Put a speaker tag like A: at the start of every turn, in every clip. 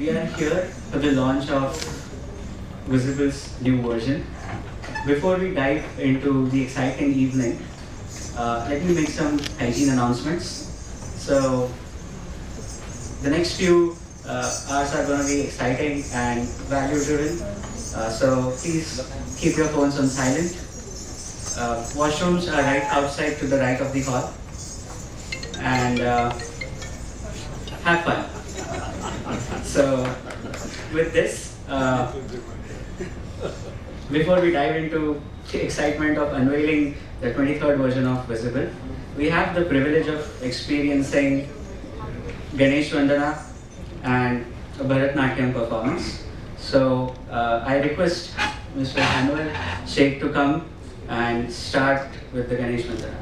A: we are here for the launch of Whizible's new version. Before we dive into the exciting evening, let me make some hygiene announcements. So, the next few hours are going to be exciting and value-driven. So please keep your phones on silent. Washrooms are right outside to the right of the hall. And have fun. So with this, before we dive into the excitement of unveiling the 23rd version of Whizible, we have the privilege of experiencing Ganesh Vandana and a Bharatnatyam performance. So I request Mr. Anwar Sheikh to come and start with the Ganesh Vandana.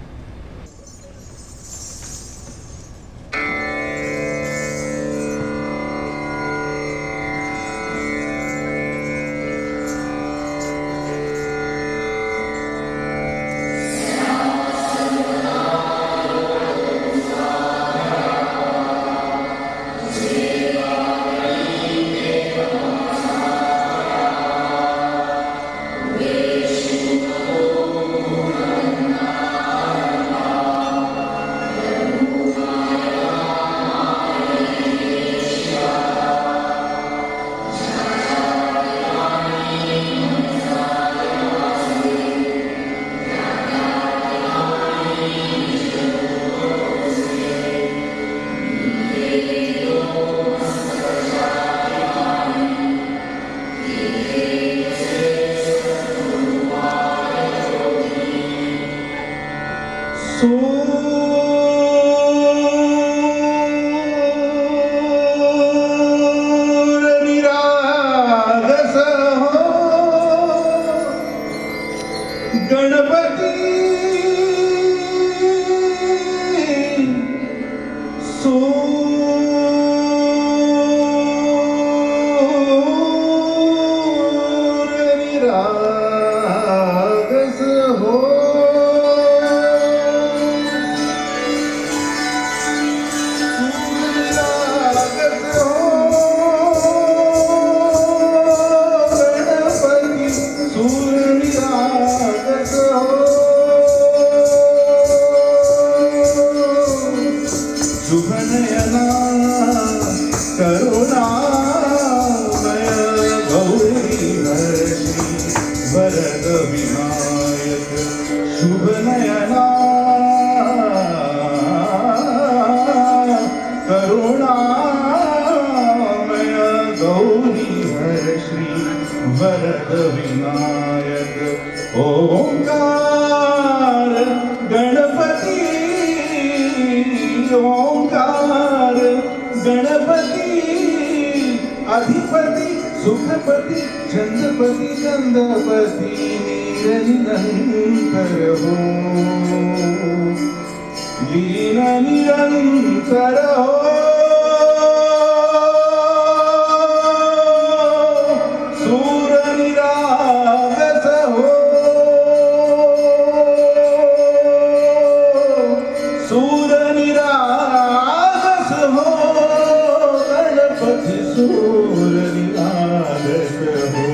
B: अधिपति सुखपति चंद्रपति चंद्रपति निरंतर हो लीन निरंतर हो सूर निरागस हो सूर निरागस हो गणपति सूर निरागस हो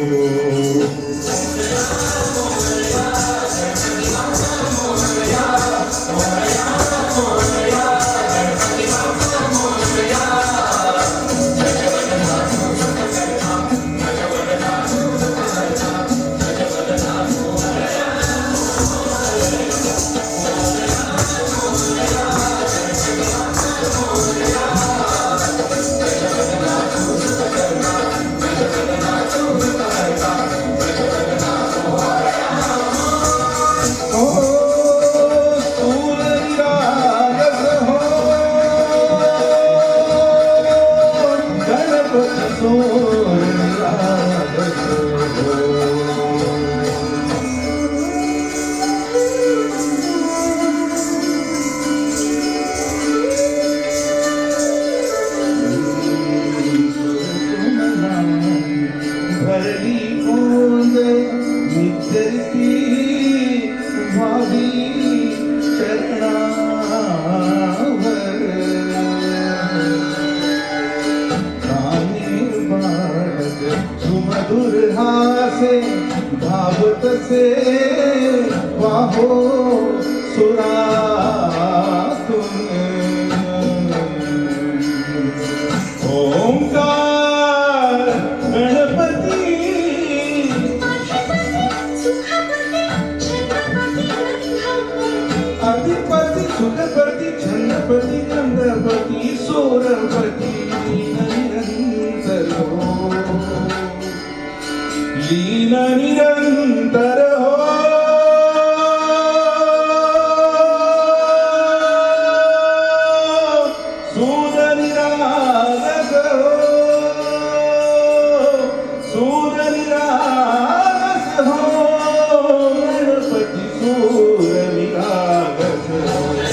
B: मधुर हासे भावत से वाहो सुरातून ओंकार गणपती अधिपती सुखपती छंदपती गंधपती सोरपती निरंतर हो लीन निरंतर हो सूर निरागस हो सूर निरागस हो गणपती सूर निरागस हो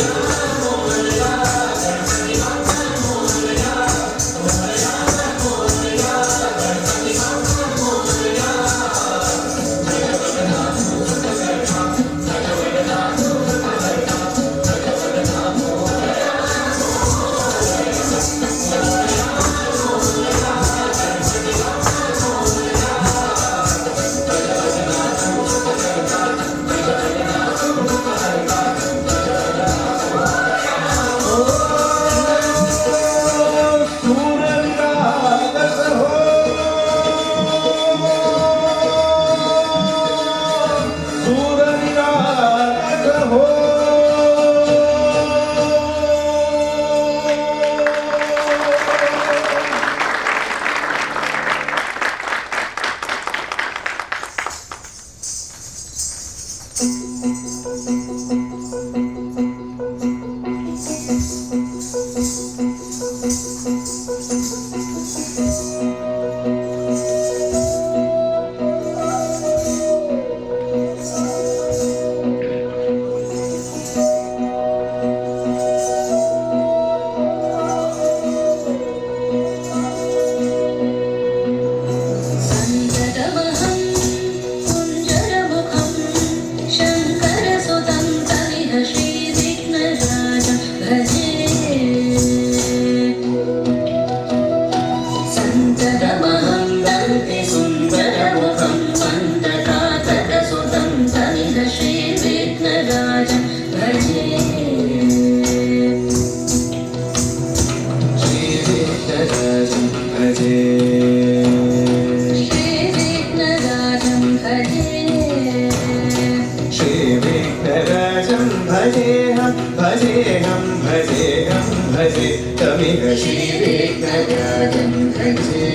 C: भजेऽहं भजे तमिह श्रीविघ्नराजं भजे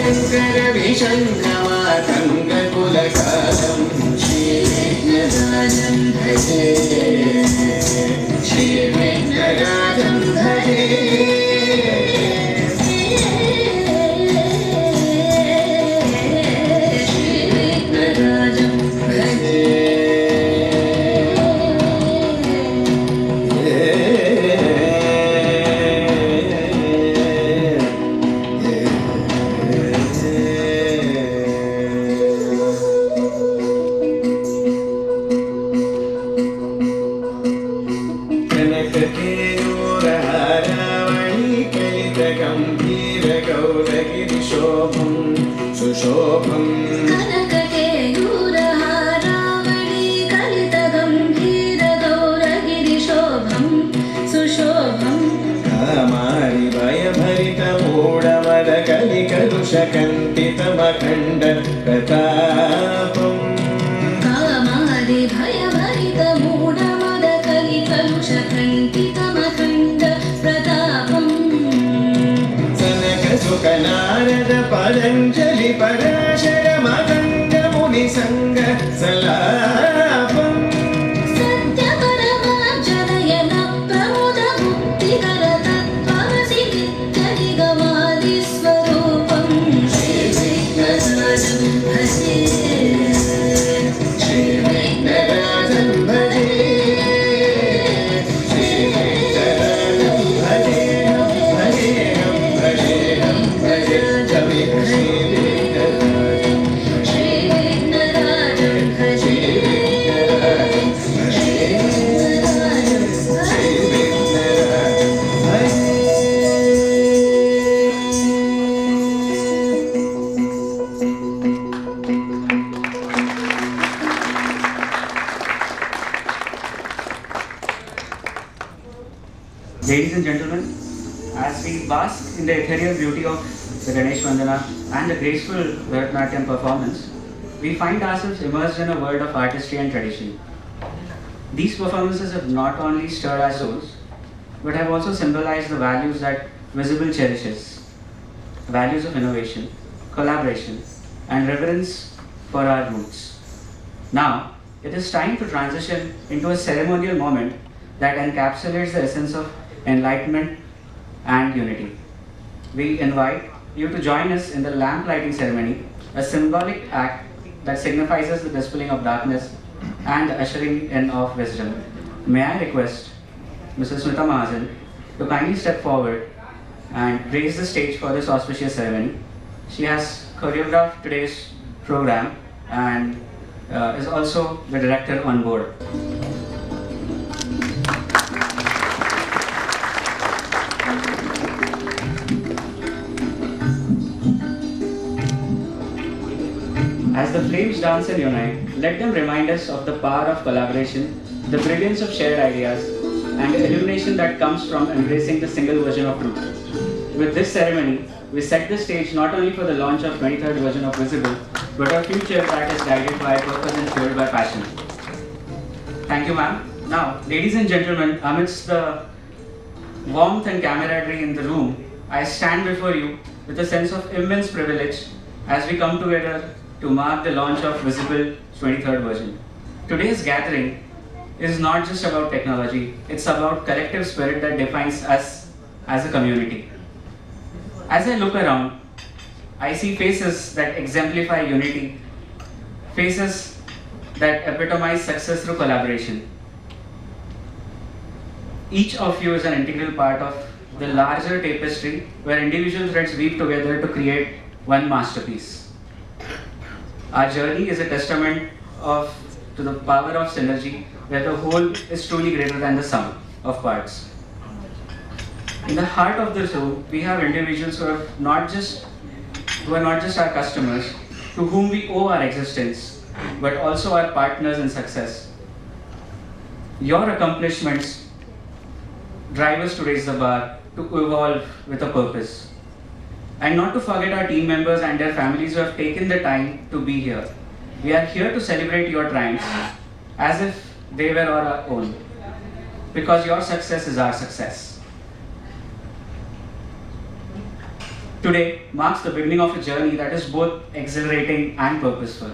C: शङ्करविशङ्कमातङ्ककुलकालं श्रीविघ्नराजं भजे श्रीविघ्नराजं भजे श्रीविघ्नराजं भजे सुशोभं
D: कनककेयूरहारावळी कलितगम्भीरगौरगिरिशोभं सुशोभं
C: कामारि भयभरितमूढमदकलिकलुषकण्टितमखण्ड प्रतापम्
D: कामादि भयभरितमूढमदकलिकलुषकण्टितमखण्ड प्रतापम्
C: सुखनारद पतञ्जलि पराशर मदङ्ग मुनि संग सलापम्
D: सत्यपरमार्जनयन प्रमोद मुक्तिकर तत्त्वमसि नित्यनिगमादिस्वरूपं श्रीविघ्नराजं भजे
C: श्रीविघ्नराजं भजे श्रीविघ्नराजं भजेऽहं भजेऽहं भजेऽहं भजे श्रीविघ्नराजं
D: श्रीविघ्नराजं भजे
A: Ladies and gentlemen, as we bask in the ethereal beauty of the Ganesh Vandana and the graceful Bharatanatyam performance, we find ourselves immersed in a world of artistry and tradition. These performances have not only stirred our souls, but have also symbolized the values that Whizible cherishes. Values of innovation, collaboration, and reverence for our roots. Now, it is time to transition into a ceremonial moment that encapsulates the essence of enlightenment and unity. We invite you to join us in the lamp lighting ceremony, a symbolic act that signifies the dispelling of darkness and the ushering in of wisdom. May I request Mrs. Smita Mahajan to kindly step forward and grace the stage for this auspicious ceremony. She has choreographed today's program and is also the director on board. As the flames dance and unite, let them remind us of the power of collaboration, the brilliance of shared ideas, and the illumination that comes from embracing the single version of truth. With this ceremony, we set the stage not only for the launch of 23rd version of Whizible, but a future that is guided by purpose and fueled by passion. Thank you, ma'am. Now, ladies and gentlemen, amidst the warmth and camaraderie in the room, I stand before you with a sense of immense privilege as we come together to mark the launch of Whizible 23rd version. Today's gathering is not just about technology, it's about collective spirit that defines us as a community. As I look around, I see faces that exemplify unity, faces that epitomize success through collaboration. Each of you is an integral part of the larger tapestry where individual threads weave together to create one masterpiece. Our journey is a testament to the power of synergy, where the whole is truly greater than the sum of parts. In the heart of this room, we have individuals who are not just our customers, to whom we owe our existence, but also our partners in success. Your accomplishments drive us to raise the bar, to evolve with a purpose. And not to forget our team members and their families who have taken the time to be here. We are here to celebrate your triumphs as if they were our own, because your success is our success. Today marks the beginning of a journey that is both exhilarating and purposeful.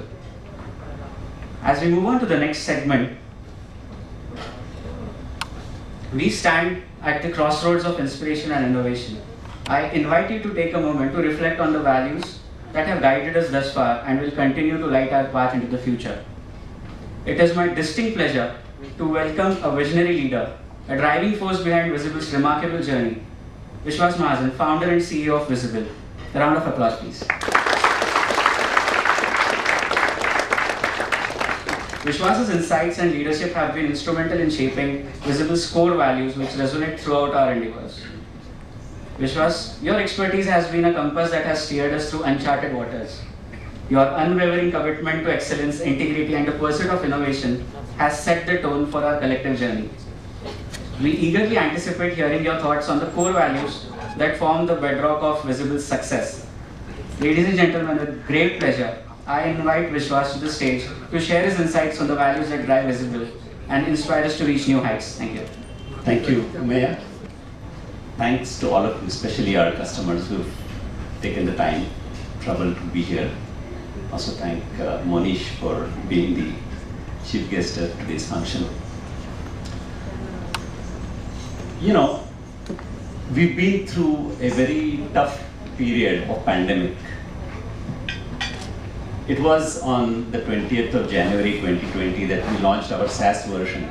A: As we move on to the next segment, we stand at the crossroads of inspiration and innovation. I invite you to take a moment to reflect on the values that have guided us thus far and will continue to light our path into the future. It is my distinct pleasure to welcome a visionary leader, a driving force behind Whizible's remarkable journey, Vishwas Mahajan, founder and CEO of Whizible. A round of applause, please. Vishwas's insights and leadership have been instrumental in shaping Whizible's core values, which resonate throughout our endeavors. Vishwas, your expertise has been a compass that has steered us through uncharted waters. Your unwavering commitment to excellence, integrity, and the pursuit of innovation has set the tone for our collective journey. We eagerly anticipate hearing your thoughts on the core values that form the bedrock of Whizible's success. Ladies and gentlemen, with great pleasure, I invite Vishwas to the stage to share his insights on the values that drive Whizible and inspire us to reach new heights. Thank you.
E: Thank you, Mayor. Thanks to all of you, especially our customers who've taken the time, trouble to be here. Also thank Monish for being the chief guest at today's function. You know, we've been through a very tough period of pandemic. It was on the 20th of January 2020 that we launched our SaaS version.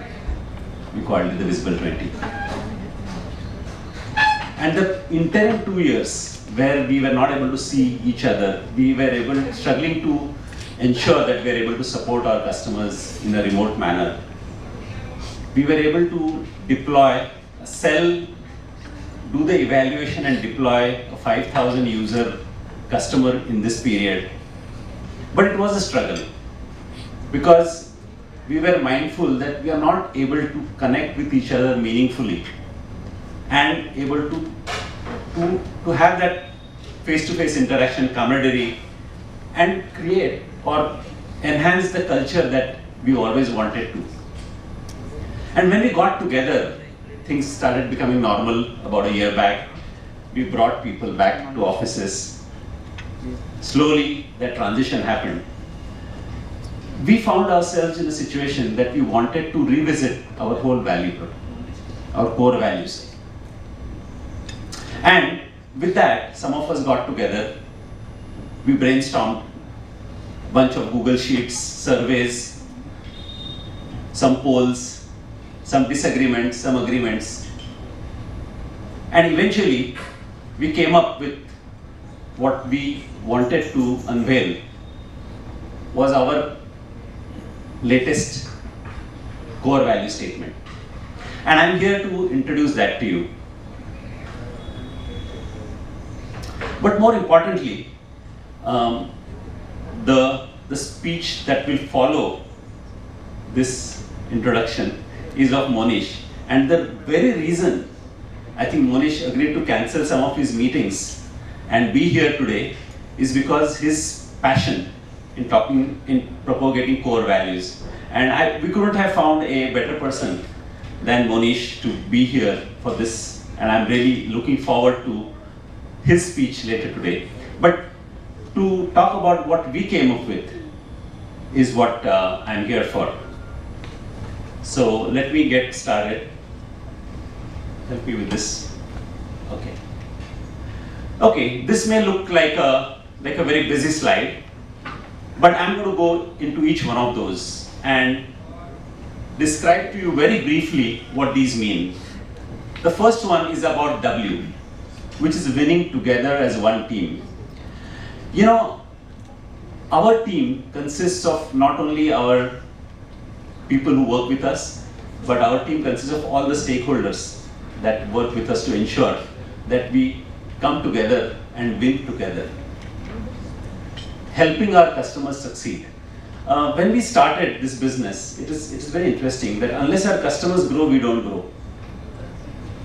E: We called it the Whizible 20. And the interim 2 years where we were not able to see each other, we were struggling to ensure that we were able to support our customers in a remote manner. We were able to deploy, do the evaluation and deploy a 5,000 user customer in this period. But it was a struggle because we were mindful that we are not able to connect with each other meaningfully and able to have that face-to-face interaction, camaraderie, and create or enhance the culture that we always wanted to. And when we got together, things started becoming normal about a year back. We brought people back to offices. Slowly, that transition happened. We found ourselves in a situation that we wanted to revisit our whole value, our core values. And with that, some of us got together. We brainstormed a bunch of Google Sheets, surveys, some polls, some disagreements, some agreements. And eventually, we came up with what we wanted to unveil was our latest core value statement. And I'm here to introduce that to you. But more importantly, the speech that will follow this introduction is of Monish. And the very reason I think Monish agreed to cancel some of his meetings and be here today is because his passion in propagating core values. And we couldn't have found a better person than Monish to be here for this. And I'm really looking forward to his speech later today. But to talk about what we came up with is what I'm here for. So let me get started. Help me with this. Okay. Okay, this may look like a very busy slide, but I'm going to go into each one of those and describe to you very briefly what these mean. The first one is about W, which is winning together as one team. You know, our team consists of not only our people who work with us, but our team consists of all the stakeholders that work with us to ensure that we come together and win together, helping our customers succeed. When we started this business, it is very interesting that unless our customers grow, we don't grow.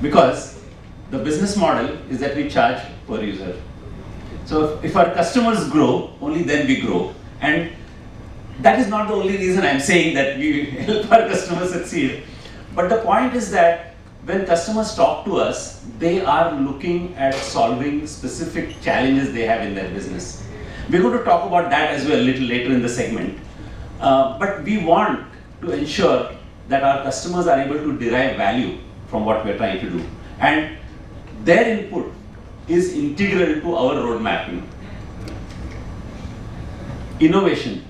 E: Because the business model is that we charge per user. So if our customers grow, only then we grow. And that is not the only reason I'm saying that we help our customers succeed. But the point is that when customers talk to us, they are looking at solving specific challenges they have in their business. We're going to talk about that as well a little later in the segment. But we want to ensure that our customers are able to derive value from what we're trying to do. And their input is integral to our road mapping. Innovation.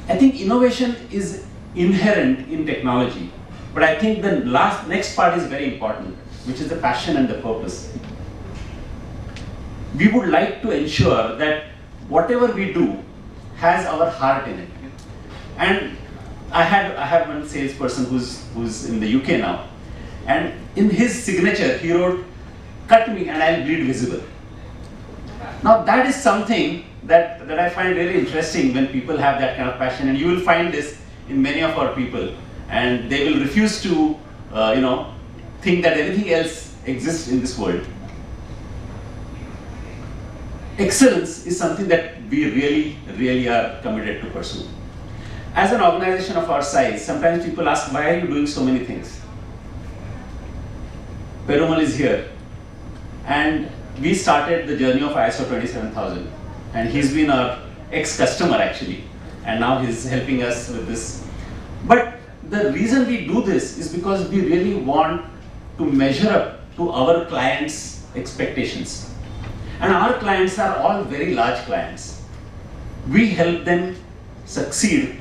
E: I think innovation is inherent in technology, but I think the next part is very important, which is the passion and the purpose. We would like to ensure that whatever we do has our heart in it. And I have one salesperson who's in the UK now, and in his signature he wrote, "Cut me and I'll bleed visible." Now that is something that I find really interesting when people have that kind of passion, and you will find this in many of our people, and they will refuse to think that anything else exists in this world. Excellence is something that we really are committed to pursue. As an organization of our size, sometimes people ask, why are you doing so many things? Perumal is here, and we started the journey of ISO 27000, and he's been our ex-customer actually, and now he's helping us with this. But the reason we do this is because we really want to measure up to our clients' expectations. And our clients are all very large clients. We help them succeed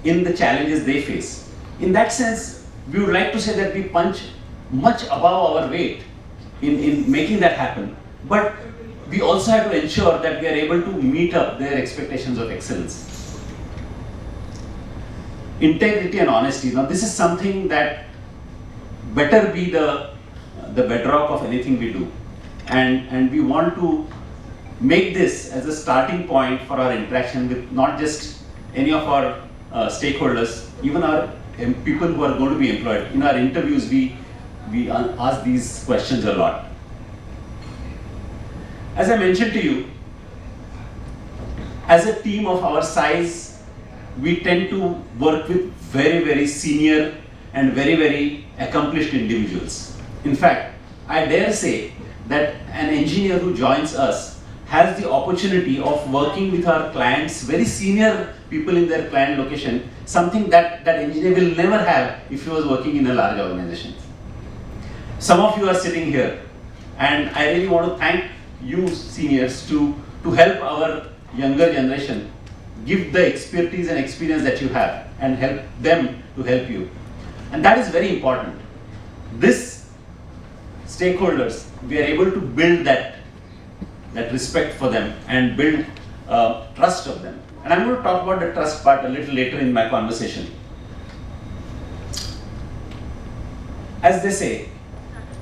E: in the challenges they face. In that sense, we would like to say that we punch much above our weight in making that happen. But we also have to ensure that we are able to meet up their expectations of excellence. Integrity and honesty. Now, this is something that better be the bedrock of anything we do. And we want to make this as a starting point for our interaction with not just any of our stakeholders, even our people who are going to be employed. In our interviews, we ask these questions a lot. As I mentioned to you, as a team of our size, we tend to work with very, very senior and very, very accomplished individuals. In fact, I dare say that an engineer who joins us has the opportunity of working with our clients, very senior people in their client location, something that engineer will never have if he was working in a large organization. Some of you are sitting here, and I really want to thank you seniors to help our younger generation give the expertise and experience that you have and help them to help you. And that is very important. This stakeholders, we are able to build that respect for them and build trust of them. And I'm going to talk about the trust part a little later in my conversation. As they say,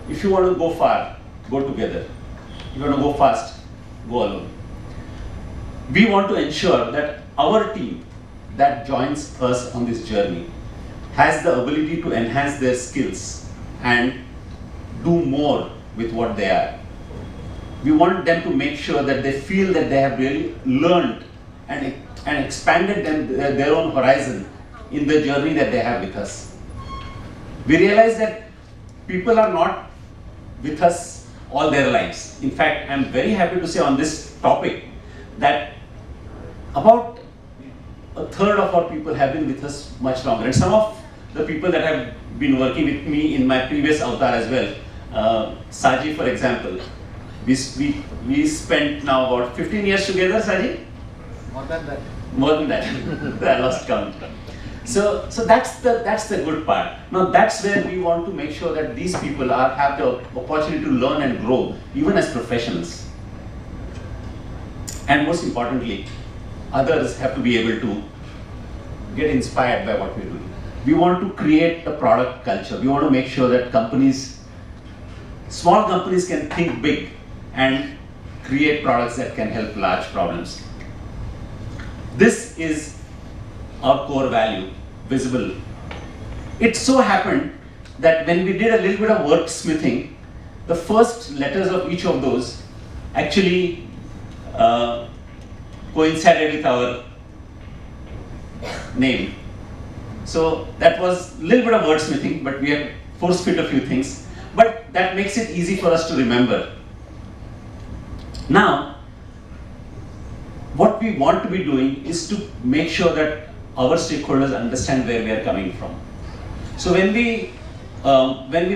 E: if you want to go far, go together. If you want to go fast, go alone. We want to ensure that our team that joins us on this journey has the ability to enhance their skills and do more with what they are. We want them to make sure that they feel that they have really learned and expanded their own horizon in the journey that they have with us. We realize that people are not with us all their lives. In fact, I'm very happy to say on this topic that about a third of our people have been with us much longer. And some of the people that have been working with me in my previous avatar as well, Saji for example, we spent now about 15 years together, Saji?
C: More than that.
E: More than that. I lost count. So that's the good part. Now that's where we want to make sure that these people have the opportunity to learn and grow, even as professionals. And most importantly, others have to be able to get inspired by what we're doing. We want to create a product culture. We want to make sure that small companies can think big and create products that can help large problems. This is our core value, Whizible. It so happened that when we did a little bit of wordsmithing, the first letters of each of those actually coincided with our name. So that was a little bit of wordsmithing, but we had force-fit a few things. But that makes it easy for us to remember. Now, what we want to be doing is to make sure that our stakeholders understand where we are coming from. So when we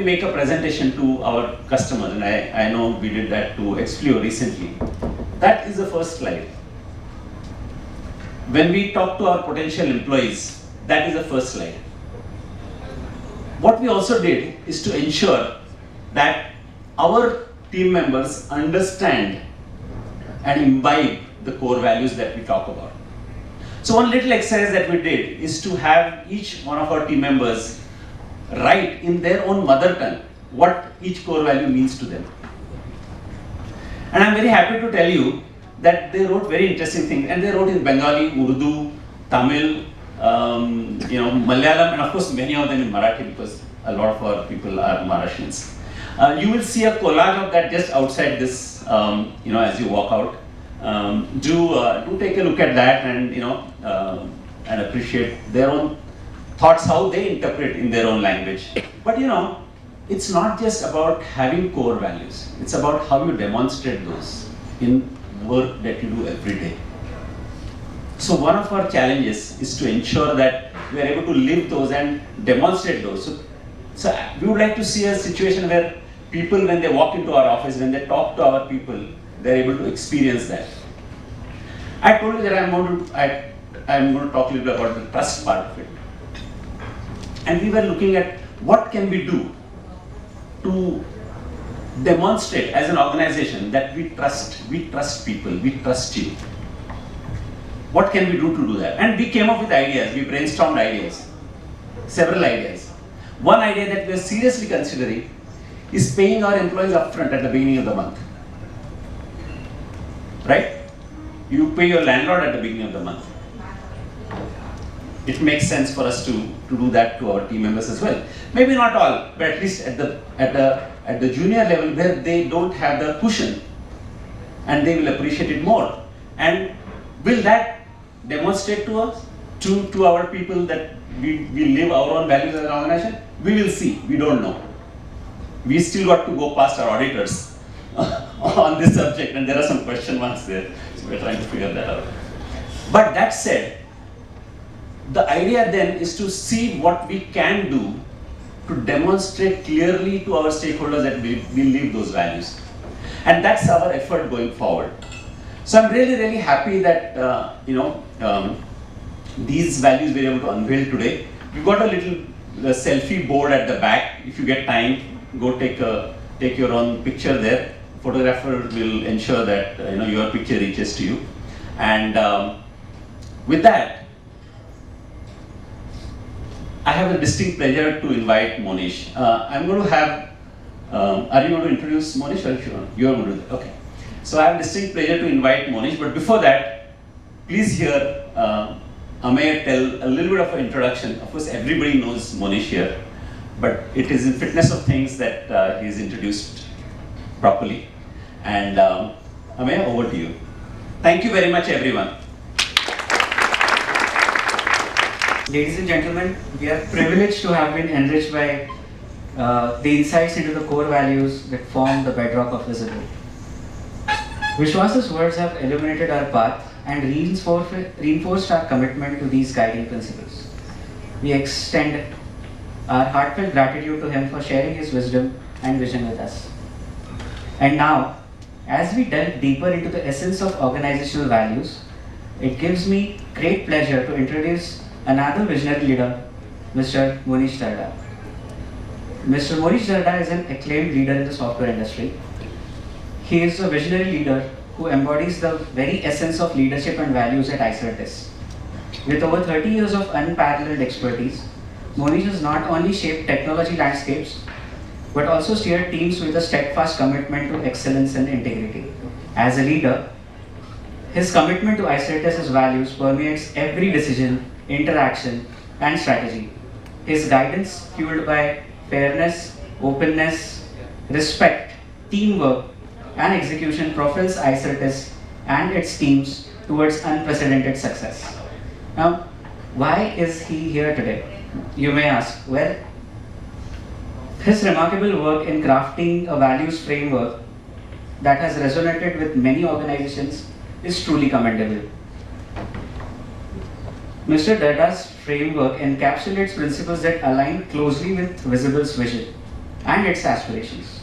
E: make a presentation to our customers, and I know we did that to Explio recently, that is the first slide. When we talk to our potential employees, that is the first slide. What we also did is to ensure that our team members understand and imbibe the core values that we talk about. So one little exercise that we did is to have each one of our team members write in their own mother tongue what each core value means to them. And I'm very happy to tell you that they wrote very interesting things, and they wrote in Bengali, Urdu, Tamil, Malayalam, and of course many of them in Marathi, because a lot of our people are Maharashtrians. You will see a collage of that just outside this, as you walk out. Do take a look at that and and appreciate their own thoughts, how they interpret in their own language. But it's not just about having core values, it's about how you demonstrate those in work that you do every day. So one of our challenges is to ensure that we are able to live those and demonstrate those. So we would like to see a situation where people, when they walk into our office, when they talk to our people, they're able to experience that. I told you that I'm going to talk a little bit about the trust part of it. And we were looking at what can we do to demonstrate as an organization that we trust people, we trust you. What can we do to do that? And we came up with ideas, we brainstormed ideas, several ideas. One idea that we are seriously considering is paying our employees upfront at the beginning of the month. Right? You pay your landlord at the beginning of the month. It makes sense for us to do that to our team members as well. Maybe not all, but at least at the junior level where they don't have the cushion, and they will appreciate it more. And will that demonstrate to us, to our people, that we live our own values as an organization? We will see. We don't know. We still got to go past our auditors on this subject, and there are some question marks there. So we're trying to figure that out. But that said, the idea then is to see what we can do to demonstrate clearly to our stakeholders that we live those values. And that's our effort going forward. So I'm really, really happy that these values we were able to unveil today. We've got a little selfie board at the back. If you get time, go take your own picture there. Photographer will ensure that your picture reaches to you. And with that, I have a distinct pleasure to invite Monish. I'm going to have, are you going to introduce Monish or you are going to do that? Okay. So I have a distinct pleasure to invite Monish, but before that, please hear Amey tell a little bit of an introduction. Of course, everybody knows Monish here, but it is in fitness of things that he is introduced properly. And Amey, over to you. Thank you very much, everyone.
A: Ladies and gentlemen, we are privileged to have been enriched by the insights into the core values that form the bedrock of Whizible. Vishwas's words have illuminated our path and reinforced our commitment to these guiding principles. We extend our heartfelt gratitude to him for sharing his wisdom and vision with us. And now, as we delve deeper into the essence of organizational values, it gives me great pleasure to introduce another visionary leader, Mr. Monish Darda. Mr. Monish Darda is an acclaimed leader in the software industry. He is a visionary leader who embodies the very essence of leadership and values at Icertis. With over 30 years of unparalleled expertise, Monish has not only shaped technology landscapes, but also steered teams with a steadfast commitment to excellence and integrity. As a leader, his commitment to Icertis' values permeates every decision, interaction, and strategy. His guidance, fueled by fairness, openness, respect, teamwork, and execution, propels Icertis and its teams towards unprecedented success. Now, why is he here today? You may ask. Well, his remarkable work in crafting a values framework that has resonated with many organizations is truly commendable. Mr. Darda's framework encapsulates principles that align closely with Whizible's vision and its aspirations.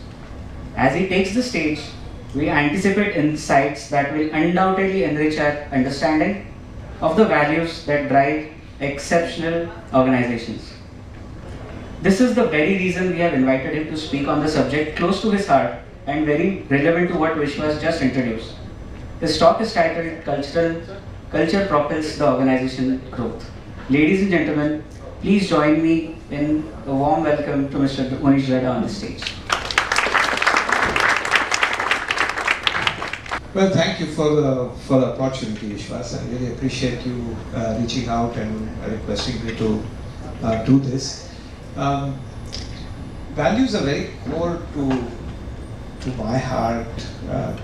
A: As he takes the stage, we anticipate insights that will undoubtedly enrich our understanding of the values that drive exceptional organizations. This is the very reason we have invited him to speak on the subject close to his heart and very relevant to what Vishwas just introduced. His talk is titled Culture Propels the Organization Growth. Ladies and gentlemen, please join me in a warm welcome to Mr. Monish Darda on the stage.
F: Well, thank you for the opportunity, Vishwas. I really appreciate you reaching out and requesting me to do this. Values are very core to my heart,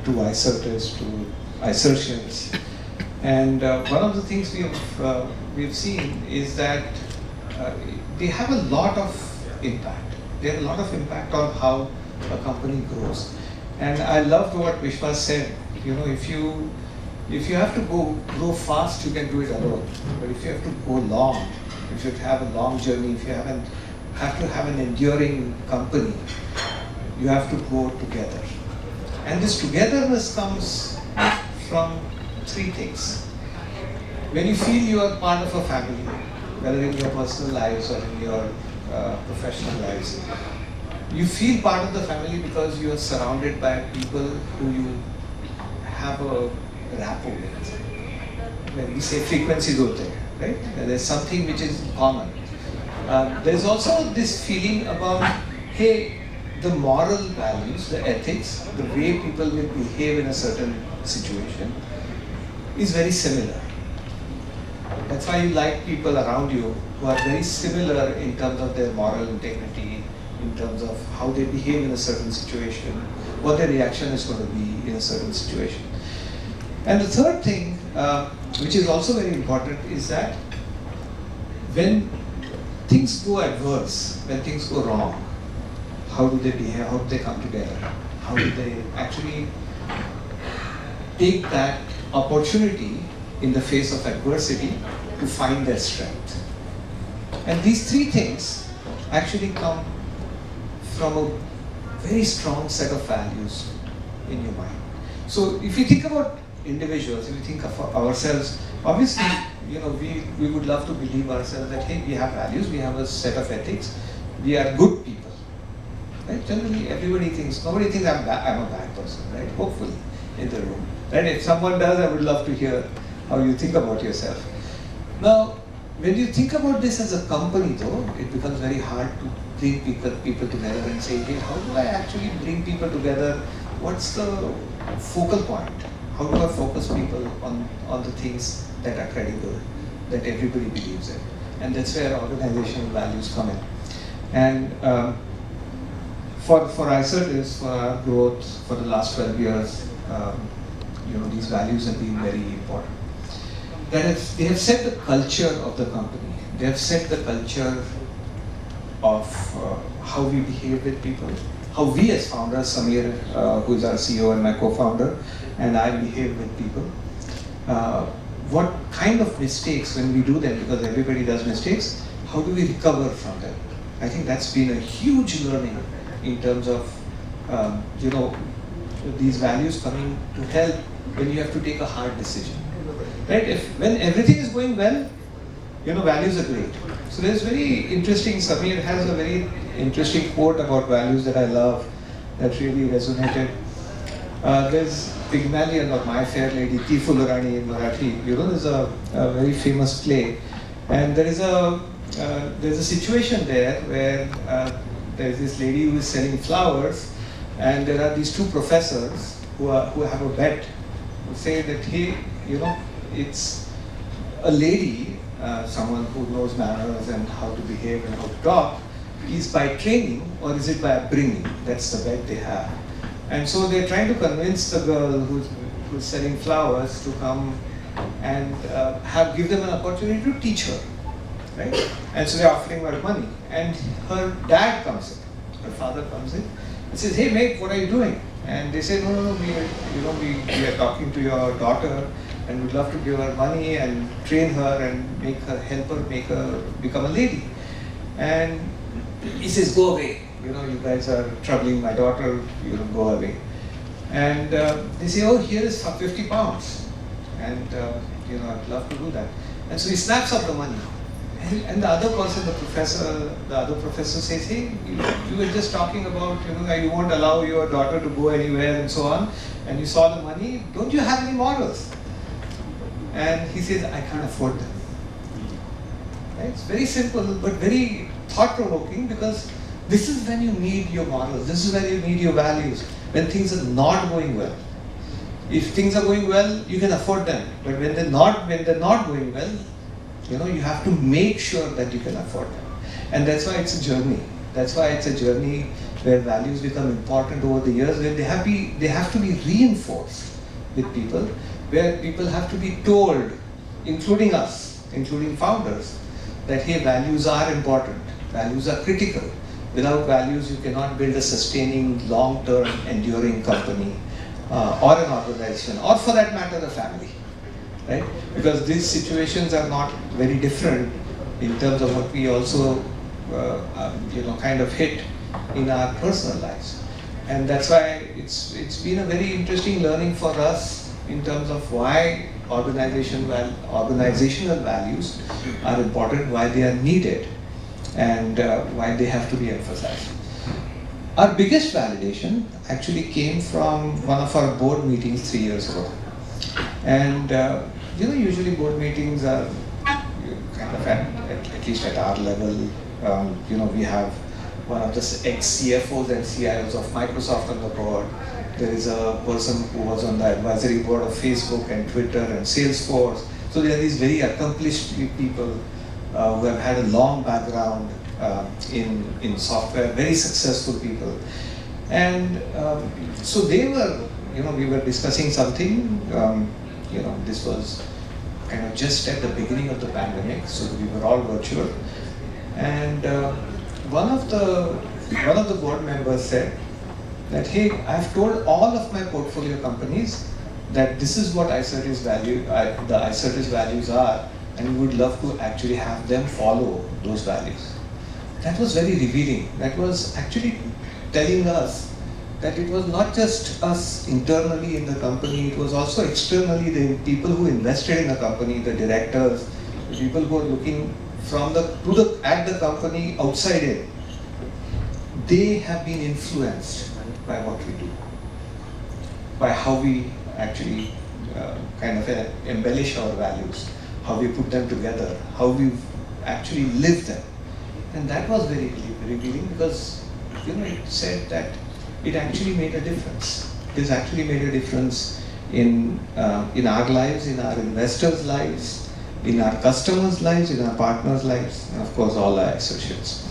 F: to Icertis, to Icertians. And one of the things we've seen is that they have a lot of impact. they have a lot of impact on how a company grows. And I loved what Vishwas said. You know, if you have to grow fast, you can do it alone. But if you have to go long, if you have a long journey, if you have to have an enduring company, you have to go together. And this togetherness comes from three things. When you feel you are part of a family, whether in your personal lives or in your professional lives, you feel part of the family because you are surrounded by people who you have a rapport with. When we say frequencies hote hain, right? There's something which is common. There's also this feeling about, hey, the moral values, the ethics, the way people will behave in a certain situation is very similar. That's why you like people around you who are very similar in terms of their moral integrity, in terms of how they behave in a certain situation, what their reaction is going to be in a certain situation. And the third thing, which is also very important, is that when things go adverse, when things go wrong, how do they behave, how do they come together? How do they actually take that opportunity in the face of adversity to find their strength? And these three things actually come from a very strong set of values in your mind. So if you think about individuals, if you think of ourselves, obviously, you know, we would love to believe ourselves that, hey, we have values, we have a set of ethics, we are good people. Right? Generally, everybody thinks, nobody thinks I'm a bad person, right? Hopefully, in the room. Right? If someone does, I would love to hear how you think about yourself. Now, when you think about this as a company, though, it becomes very hard to bring people together and say, hey, how do I actually bring people together? What's the focal point? How do I focus people on the things that are credible, that everybody believes in? And that's where organizational values come in. And for iCertis, for our growth for the last 12 years, you know, these values have been very important. They have set the culture of the company. They have set the culture of how we behave with people, how we as founders, Samir, who is our CEO and my co-founder, and I behave with people. What kind of mistakes, when we do them, because everybody does mistakes, how do we recover from them? I think that's been a huge learning in terms of, you know, these values coming to help when you have to take a hard decision. Right? When everything is going well, you know, values are great. So there's very interesting, Samir has a very interesting quote about values that I love, that really resonated. There's Pygmalion or My Fair Lady, Ki Fularani in Marathi. You know, there's a very famous play, and there's a situation there where there's this lady who is selling flowers, and there are these two professors who have a bet, who say that, hey, you know, it's a lady, someone who knows manners and how to behave and how to talk, is by training or is it by upbringing? That's the bet they have. And so they're trying to convince the girl who's selling flowers to come and give them an opportunity to teach her, right? And so they're offering her money. And her dad comes in, her father comes in and says, hey mate, what are you doing? And they say, no, we are talking to your daughter and we'd love to give her money and train her and help her become a lady. And he says, go away. You know, you guys are troubling my daughter, you know, go away. And they say, oh, here is 50 pounds. And, you know, I'd love to do that. And so he snaps up the money. And the other person, the other professor says, hey, you were just talking about, you know, you won't allow your daughter to go anywhere and so on. And you saw the money, don't you have any morals? And he says, I can't afford them. Right? It's very simple, but very thought-provoking, because this is when you need your morals. This is when you need your values. When things are not going well. If things are going well, you can afford them. But when they're not going well, you know, you have to make sure that you can afford them. And that's why it's a journey. That's why it's a journey where values become important over the years, where they have to be reinforced with people, where people have to be told, including us, including founders, that hey, values are important, values are critical. Without values, you cannot build a sustaining, long-term, enduring company or an organization, or for that matter, a family, right? Because these situations are not very different in terms of what we also, kind of hit in our personal lives. And that's why it's been a very interesting learning for us in terms of why organizational values are important, why they are needed, and why they have to be emphasized. Our biggest validation actually came from one of our board meetings 3 years ago. And usually board meetings are kind of at least at our level. We have one of the ex-CFOs and CIOs of Microsoft on the board. There is a person who was on the advisory board of Facebook and Twitter and Salesforce. So there are these very accomplished people who have had a long background in software, very successful people. And so they were, we were discussing something, this was kind of just at the beginning of the pandemic, so we were all virtual. And one of the board members said that, hey, I've told all of my portfolio companies that this is what iCertis the iCertis values are, and we would love to actually have them follow those values. That was very revealing. That was actually telling us that it was not just us internally in the company, it was also externally the people who invested in the company, the directors, the people who are looking at the company outside in. They have been influenced by what we do, by how we actually kind of embellish our values, how we put them together, how we actually live them. And that was very revealing because, it said that it actually made a difference. It has actually made a difference in our lives, in our investors' lives, in our customers' lives, in our partners' lives, and of course all our associates.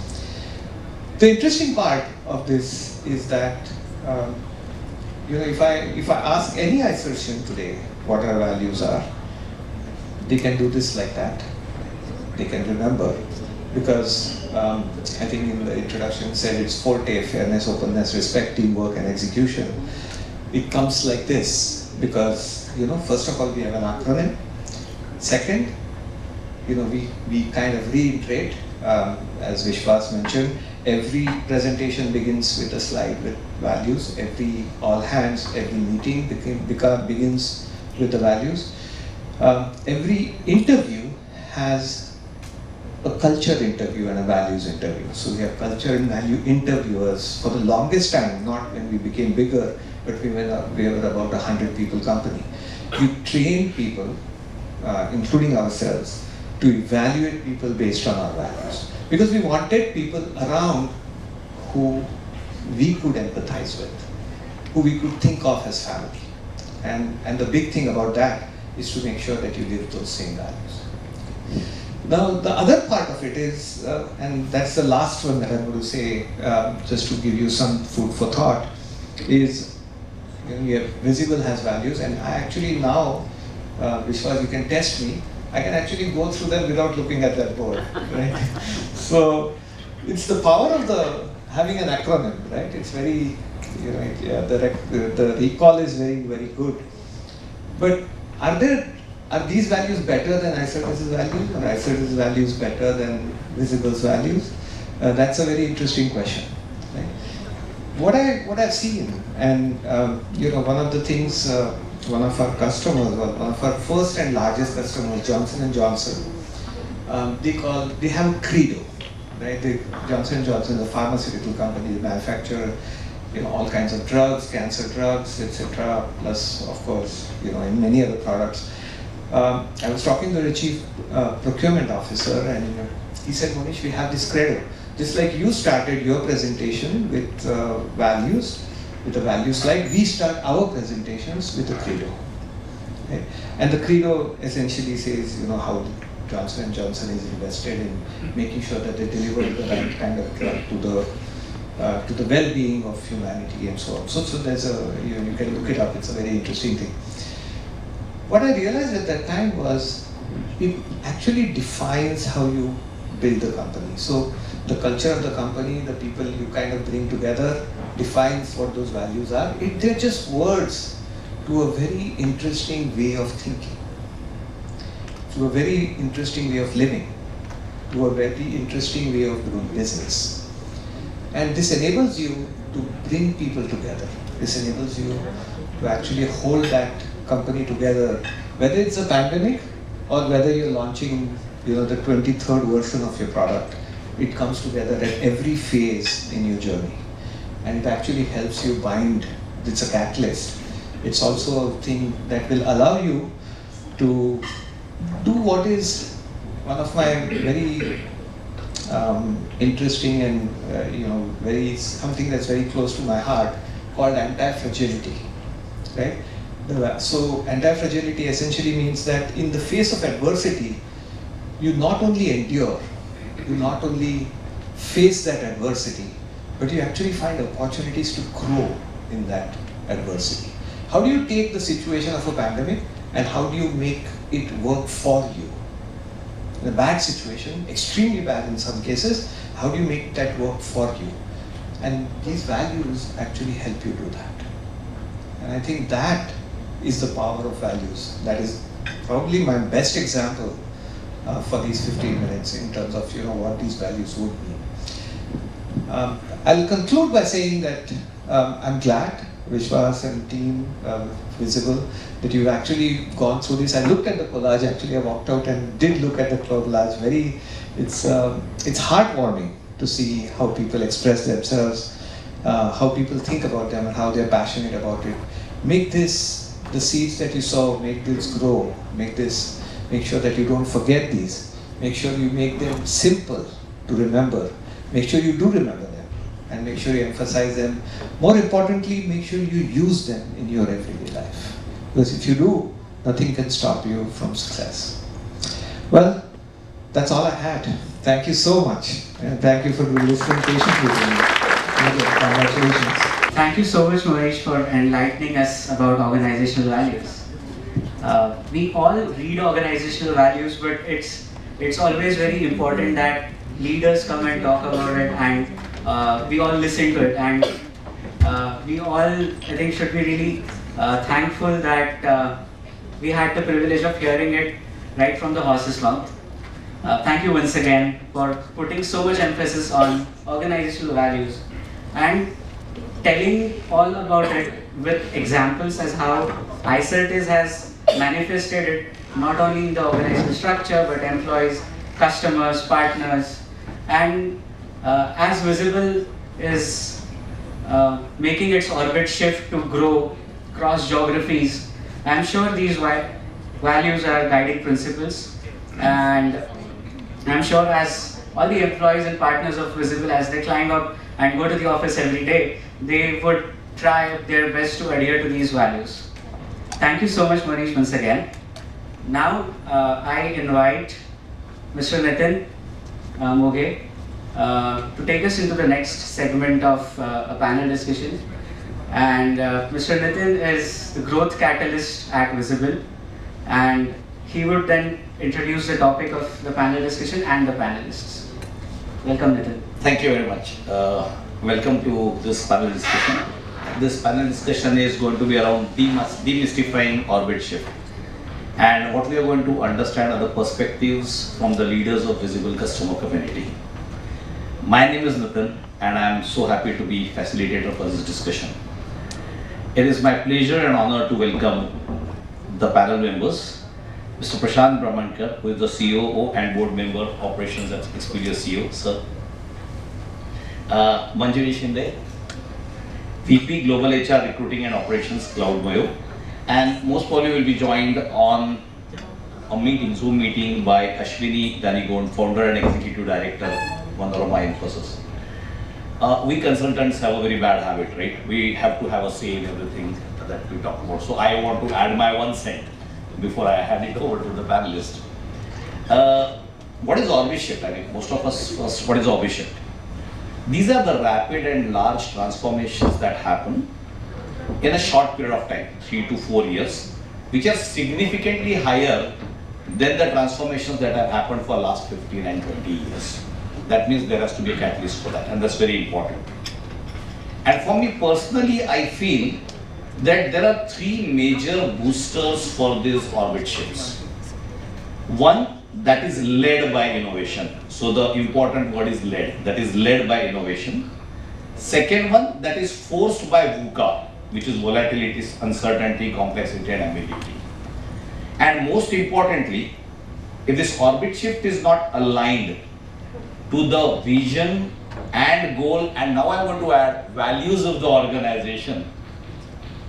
F: The interesting part of this is that, if I ask any iCertian today what our values are, they can do this like that. They can remember, because I think in the introduction said it's forte, fairness, openness, respect, teamwork, and execution. It comes like this because, first of all, we have an acronym. Second, we kind of reiterate, as Vishwas mentioned, every presentation begins with a slide with values. All hands, every meeting begins with the values. Every interview has a culture interview and a values interview. So we have culture and value interviewers for the longest time, not when we became bigger, but we were about 100 people company. We train people, including ourselves, to evaluate people based on our values. Because we wanted people around who we could empathize with, who we could think of as family. And the big thing about that is to make sure that you live those same values. Now, the other part of it is, and that's the last one that I'm going to say, just to give you some food for thought, is Whizible has values, and I actually now, Vishwas, you can test me, I can actually go through them without looking at that board, right? So, it's the power of having an acronym, right? It's very, the recall is very, very good. But are these values better than iCertis' values, or iCertis' values better than Whizible's values? That's a very interesting question. Right? What I've seen, and one of the things, one of our customers, one of our first and largest customers, Johnson & Johnson, they have a credo, right? Johnson & Johnson is a pharmaceutical company. They manufacture all kinds of drugs, cancer drugs, etc. Plus, of course, in many other products. I was talking to the chief procurement officer, and he said, Monish, we have this credo. Just like you started your presentation with values, with a value slide, we start our presentations with a credo. Okay? And the credo essentially says, how Johnson & Johnson is invested in making sure that they deliver the right kind of drug to the well-being of humanity and so on. So there's you can look it up. It's a very interesting thing. What I realized at that time was it actually defines how you build the company. So the culture of the company, the people you kind of bring together, defines what those values are. They're just words to a very interesting way of thinking, to a very interesting way of living, to a very interesting way of doing business. And this enables you to bring people together. This enables you to actually hold that company together, whether it's a pandemic or whether you're launching, the 23rd version of your product. It comes together at every phase in your journey, and it actually helps you bind. It's a catalyst. It's also a thing that will allow you to do what is one of my very interesting and something that's very close to my heart, called anti-fragility, right? So anti-fragility essentially means that in the face of adversity, you not only endure, you not only face that adversity, but you actually find opportunities to grow in that adversity. How do you take the situation of a pandemic and how do you make it work for you? In a bad situation, extremely bad in some cases, how do you make that work for you? And these values actually help you do that. And I think that is the power of values. That is probably my best example for these 15 minutes in terms of what these values would mean. I'll conclude by saying that I'm glad, Vishwas and team, Whizible, that you've actually gone through this. I looked at the collage, actually I walked out and did look at the collage. It's heartwarming to see how people express themselves, how people think about them and how they're passionate about it. Make this, the seeds that you sow, make this grow, make sure that you don't forget these. Make sure you make them simple to remember. Make sure you do remember them and make sure you emphasize them. More importantly, make sure you use them in your everyday life. Because if you do, nothing can stop you from success. Well, that's all I had. Thank you so much. And thank you for listening patiently to me. Congratulations.
A: Thank you so much, Mahesh, for enlightening us about organizational values. We all read organizational values, but it's always very important that leaders come and talk about it, and we all listen to it, and we all, I think, should be really thankful that we had the privilege of hearing it right from the horse's mouth. Thank you once again for putting so much emphasis on organizational values and telling all about it with examples as how iCertis has manifested it not only in the organizational structure but employees, customers, partners, and as Whizible is making its orbit shift to grow across geographies, I'm sure these values are guiding principles, and I'm sure as all the employees and partners of Whizible, as they climb up and go to the office every day, they would try their best to adhere to these values. Thank you so much, Manish, once again. Now, I invite Mr. Nitin Moge to take us into the next segment of a panel discussion. And Mr. Nitin is the growth catalyst at Whizible, and he would then introduce the topic of the panel discussion and the panelists. Welcome, Nitin.
G: Thank you very much. Welcome to this panel discussion. This panel discussion is going to be around demystifying orbit shift. And what we are going to understand are the perspectives from the leaders of Whizible customer community. My name is Nitin, and I am so happy to be facilitator for this discussion. It is my pleasure and honor to welcome the panel members, Mr. Prashant Brahmankar, who is the COO and board member operations at Expedia CEO, sir. Manjari Shinde, VP Global HR Recruiting and Operations, Cloud Mayo, and most probably will be joined on a Zoom meeting by Ashwini Danigon, founder and executive director, Mandarama Infosys. We consultants have a very bad habit, right? We have to have a say in everything that we talk about. So I want to add my 1 cent before I hand it over to the panelist. What is orbit shift? I mean, most of us first, what is orbit shift? These are the rapid and large transformations that happen in a short period of time, 3 to 4 years, which are significantly higher than the transformations that have happened for last 15 and 20 years. That means there has to be a catalyst for that, and that's very important. And for me personally, I feel that there are three major boosters for these orbit shifts. One, that is led by innovation. So the important word is led, that is led by innovation. Second one, that is forced by VUCA, which is volatility, uncertainty, complexity and ambiguity. And most importantly, if this orbit shift is not aligned to the vision and goal, and now I'm going to add values of the organization,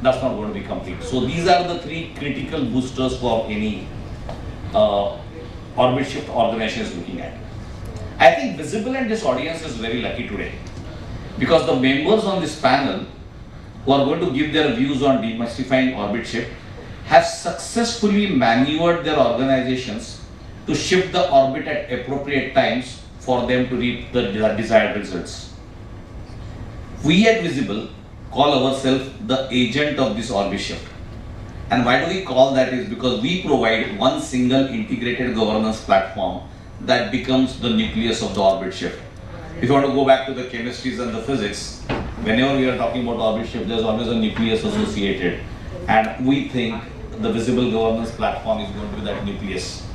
G: that's not going to be complete. So these are the three critical boosters for any orbit shift organization is looking at. I think Whizible and this audience is very lucky today, because the members on this panel who are going to give their views on demystifying orbit shift have successfully maneuvered their organizations to shift the orbit at appropriate times for them to reap the desired results. We at Whizible call ourselves the agent of this orbit shift. And why do we call that is because we provide one single integrated governance platform that becomes the nucleus of the orbit shift. If you want to go back to the chemistries and the physics, whenever we are talking about orbit shift, there's always a nucleus associated. And we think the Whizible governance platform is going to be that nucleus.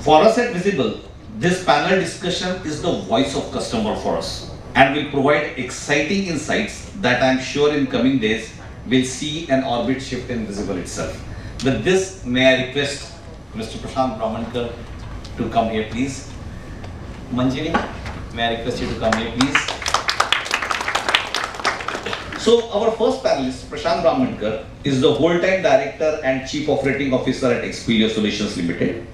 G: For us at Whizible, this panel discussion is the voice of customer for us and will provide exciting insights that I'm sure in coming days will see an orbit shift in Whizible itself. With this, may I request Mr. Prashant Brahmankar to come here, please. Manjini, may I request you to come here, please. So, our first panelist, Prashant Brahmankar, is the whole-time director and chief operating officer at Expelio Solutions Limited.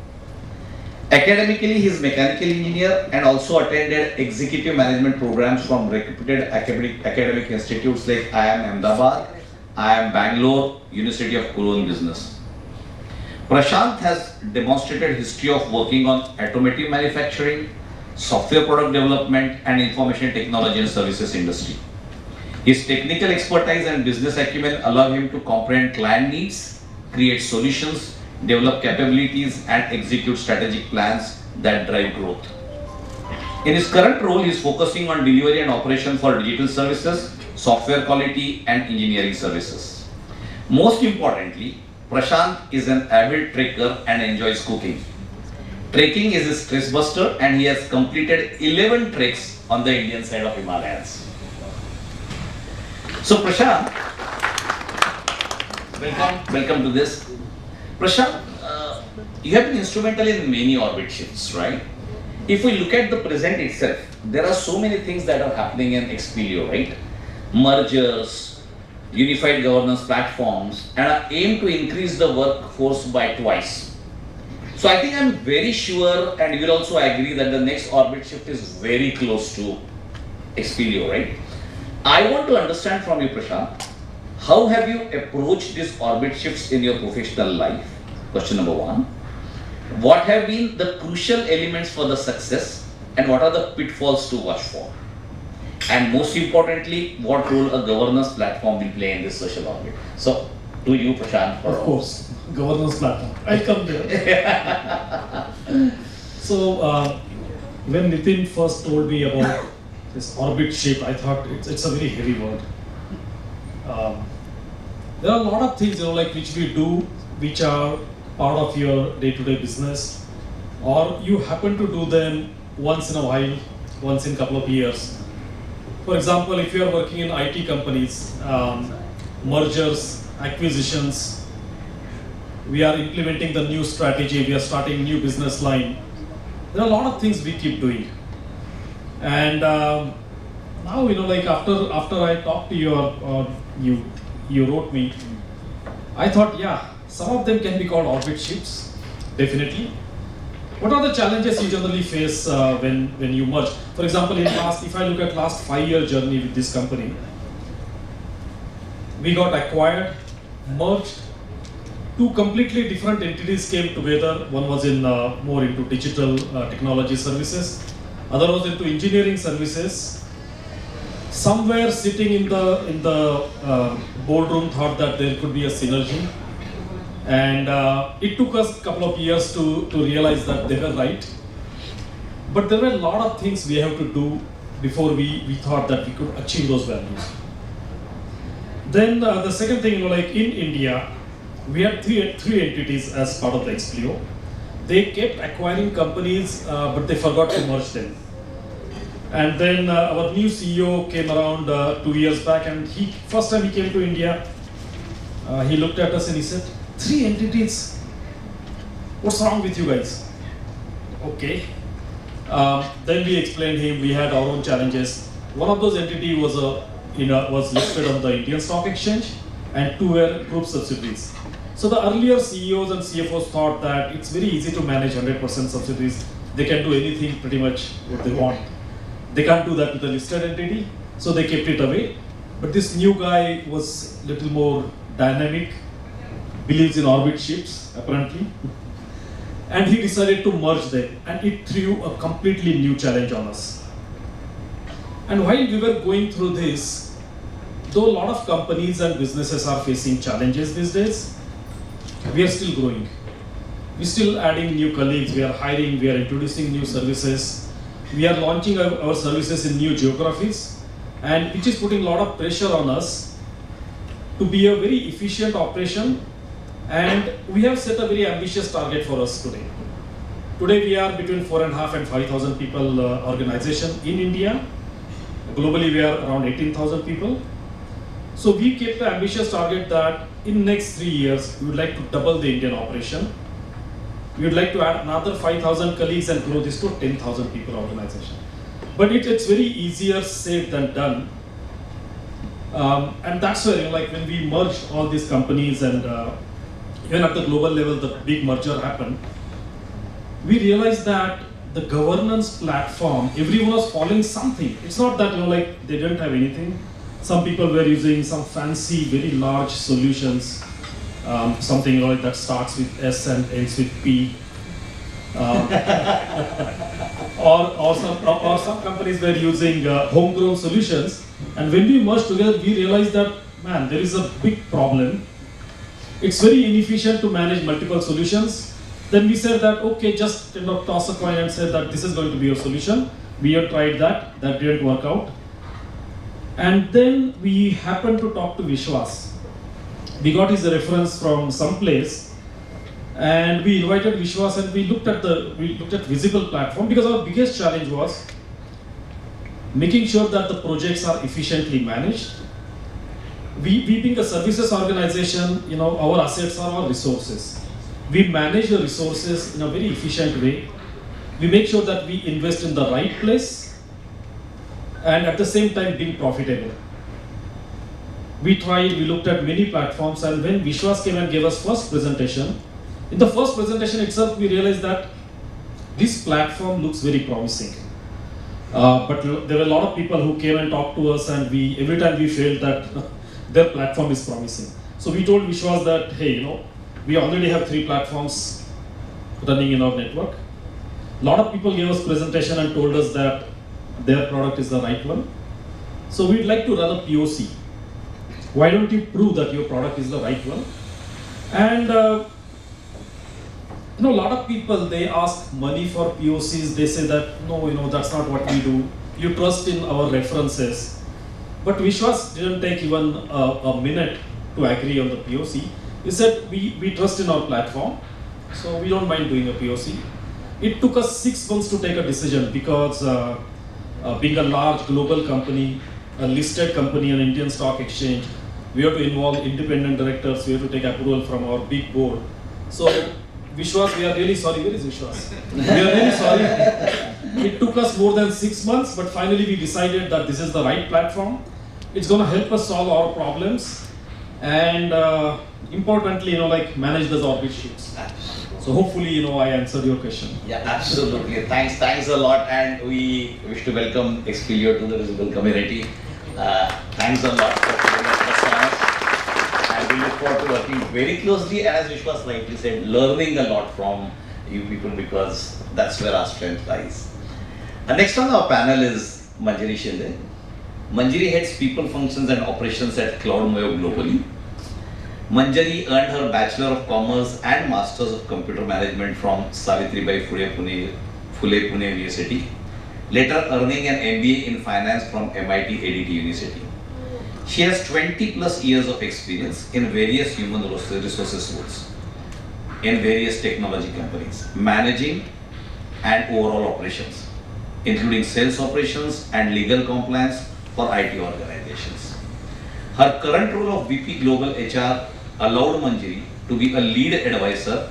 G: Academically, he is mechanical engineer and also attended executive management programs from reputed academic institutes like IIM Ahmedabad, IIM Bangalore, University of Cologne Business. Prashant has demonstrated history of working on automotive manufacturing, software product development and information technology and services industry. His technical expertise and business acumen allow him to comprehend client needs, create solutions, develop capabilities and execute strategic plans that drive growth. In his current role, he is focusing on delivery and operation for digital services, software quality and engineering services. Most importantly, Prashant is an avid trekker and enjoys cooking. Trekking is his stress buster and he has completed 11 treks on the Indian side of Himalayas. So Prashant, welcome to this. Prashant, you have been instrumental in many orbit shifts, right? If we look at the present itself, there are so many things that are happening in Expelio, right? Mergers, unified governance platforms, and an aim to increase the workforce by twice. So I think I'm very sure, and you will also agree that the next orbit shift is very close to Expelio, right? I want to understand from you, Prashant, how have you approached these orbit shifts in your professional life? Question number one. What have been the crucial elements for the success and what are the pitfalls to watch for? And most importantly, what role a governance platform will play in this social orbit? So, to you, Prashant.
H: Of course, governance platform. I'll come there. So, when Nitin first told me about this orbit shift, I thought it's a very heavy word. There are a lot of things, like which we do, which are part of your day-to-day business, or you happen to do them once in a while, once in a couple of years. For example, if you are working in IT companies, mergers, acquisitions, we are implementing the new strategy, we are starting new business line. There are a lot of things we keep doing. And now, like after I talked to you or you wrote me, I thought, yeah, some of them can be called orbit shifts, definitely. What are the challenges you generally face when you merge? For example, if I look at last 5-year journey with this company, we got acquired, merged, two completely different entities came together. One was in more into digital technology services, other was into engineering services. Somewhere sitting in the boardroom thought that there could be a synergy, And it took us a couple of years to realize that they were right. But there were a lot of things we have to do before we thought that we could achieve those values. Then the second thing, like in India, we had three entities as part of the Explio. They kept acquiring companies, but they forgot to merge them. And then our new CEO came around 2 years back, and first time he came to India, he looked at us and he said, 3 entities, what's wrong with you guys? Okay. Then we explained him we had our own challenges. One of those entities was listed on the Indian Stock Exchange, and 2 were group subsidiaries. So the earlier CEOs and CFOs thought that it's very easy to manage 100% subsidiaries. They can do anything pretty much what they want. They can't do that with a listed entity, so they kept it away. But this new guy was a little more dynamic, believes in orbit ships apparently, and he decided to merge them, and it threw a completely new challenge on us. And while we were going through this, though a lot of companies and businesses are facing challenges these days, we are still growing. We're still adding new colleagues, we are hiring, we are introducing new services. We are launching our services in new geographies, and which is putting a lot of pressure on us to be a very efficient operation. And we have set a very ambitious target for us today. Today we are between 4,500 and 5,000 people organization in India. Globally we are around 18,000 people. So we kept the ambitious target that in next 3 years we would like to double the Indian operation. We would like to add another 5,000 colleagues and grow this to 10,000 people organization. But it's very easier said than done. And that's where, like when we merged all these companies and even at the global level, the big merger happened, we realized that the governance platform, everyone was following something. It's not that, like they didn't have anything. Some people were using some fancy, very large solutions, something like that starts with S and ends with P. Or some companies were using homegrown solutions. And when we merged together, we realized that, man, there is a big problem. It's very inefficient to manage multiple solutions. Then we said that, okay, just toss a coin and say that this is going to be your solution. We have tried that didn't work out. And then we happened to talk to Vishwas. We got his reference from some place, and we invited Vishwas, and we looked at Whizible platform, because our biggest challenge was making sure that the projects are efficiently managed. We being a services organization, our assets are our resources. We manage the resources in a very efficient way. We make sure that we invest in the right place, and at the same time being profitable. We looked at many platforms, and when Vishwas came and gave us first presentation, in the first presentation itself we realized that this platform looks very promising. But there were a lot of people who came and talked to us, and every time we felt that their platform is promising. So we told Vishwas that, hey, we already have 3 platforms running in our network. A lot of people gave us presentation and told us that their product is the right one. So we'd like to run a POC. Why don't you prove that your product is the right one? And a lot of people, they ask money for POCs. They say that, no, that's not what we do. You trust in our references. But Vishwas didn't take even a minute to agree on the POC. He said, we trust in our platform, so we don't mind doing a POC. It took us 6 months to take a decision, because being a large global company, a listed company on Indian Stock Exchange, we have to involve independent directors, we have to take approval from our big board. So Vishwas, we are really sorry. Where is Vishwas? We are really sorry. It took us more than 6 months, but finally we decided that this is the right platform. It's going to help us solve our problems, and importantly, manage those orbit ships. So hopefully, I answered your question.
G: Yeah, absolutely. Thanks a lot, and we wish to welcome Explio to the Whizible community. Thanks a lot for giving us the chance, and we look forward to working very closely, and as Vishwas rightly said, learning a lot from you people, because that's where our strength lies. Next on our panel is Manjari Shinde. Manjari heads people functions and operations at Cloudmayo globally. Manjari earned her Bachelor of Commerce and Masters of Computer Management from Savitribai Phule Pune University, later earning an MBA in Finance from MIT ADT University. She has 20 plus years of experience in various human resources roles in various technology companies, managing and overall operations, including sales operations and legal compliance for IT organizations. Her current role of VP Global HR allowed Manjari to be a lead advisor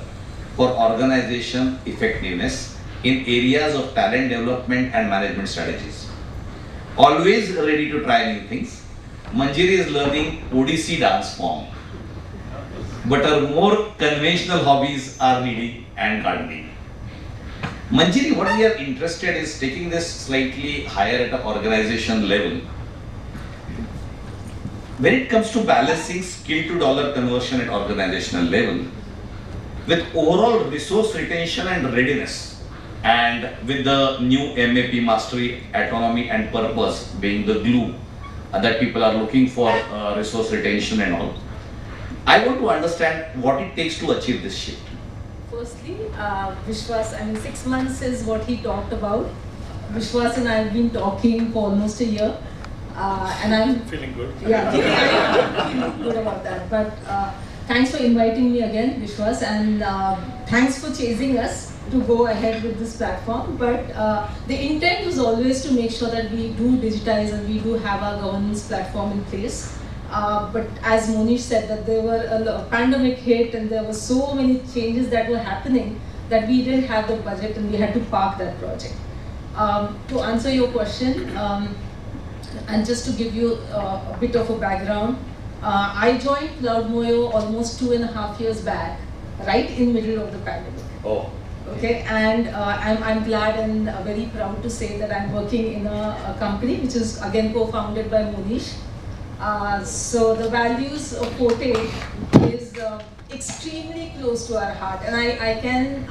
G: for organization effectiveness in areas of talent development and management strategies. Always ready to try new things, Manjari is learning Odissi dance form, but her more conventional hobbies are reading and gardening. Manjari, what we are interested is taking this slightly higher at an organization level. When it comes to balancing skill to dollar conversion at organizational level with overall resource retention and readiness, and with the new MAP mastery, autonomy and purpose being the glue that people are looking for resource retention and all, I want to understand what it takes to achieve this shift.
I: Firstly, Vishwas, 6 months is what he talked about. Vishwas and I have been talking for almost a year. And I'm
H: Feeling good.
I: Yeah, feeling good about that. But thanks for inviting me again, Vishwas, and thanks for chasing us to go ahead with this platform. But the intent was always to make sure that we do digitize and we do have our governance platform in place. But as Monish said, that there were a pandemic hit and there were so many changes that were happening that we didn't have the budget and we had to park that project. To answer your question, and just to give you a bit of a background, I joined CloudMoyo almost 2.5 years back, right in middle of the pandemic.
G: Oh.
I: Okay, and I'm glad and very proud to say that I'm working in a company which is again co-founded by Monish. So the values of Forte is extremely close to our heart, and I can,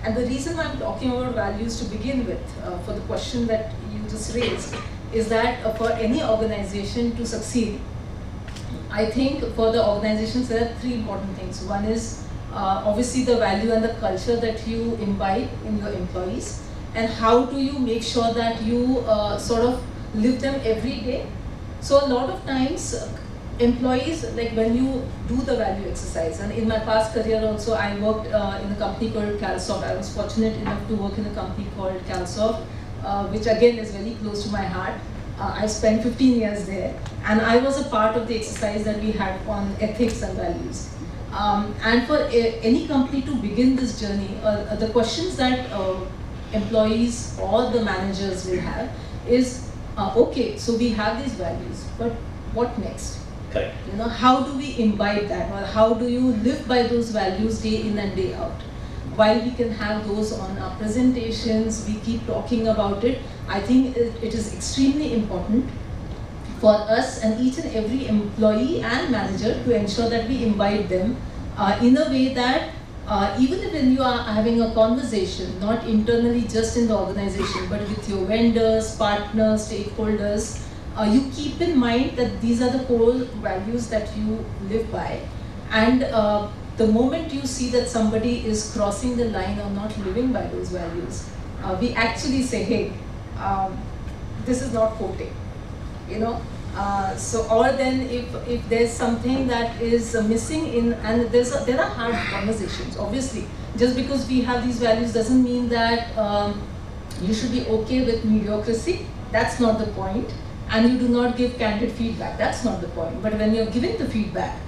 I: and the reason why I'm talking about values to begin with, for the question that you just raised, is that for any organization to succeed, I think for the organizations there are 3 important things. One is obviously the value and the culture that you imbibe in your employees, and how do you make sure that you sort of live them every day. So a lot of times employees, like when you do the value exercise, and in my past career also I worked in a company called Calsoft. I was fortunate enough to work in a company called Calsoft, which again is very close to my heart. I spent 15 years there, and I was a part of the exercise that we had on ethics and values. And for any company to begin this journey, the questions that employees or the managers will have is, okay, so we have these values, but what next?
G: Correct.
I: How do we imbibe that, or how do you live by those values day in and day out? While we can have those on our presentations, we keep talking about it, I think it is extremely important for us and each and every employee and manager to ensure that we imbibe them in a way that even when you are having a conversation, not internally just in the organization, but with your vendors, partners, stakeholders, you keep in mind that these are the core values that you live by. And the moment you see that somebody is crossing the line or not living by those values, we actually say, hey, this is not Forte, so, or then if there's something that is missing in, and there are hard conversations, obviously. Just because we have these values doesn't mean that you should be okay with mediocrity. That's not the point. And you do not give candid feedback. That's not the point. But when you're giving the feedback,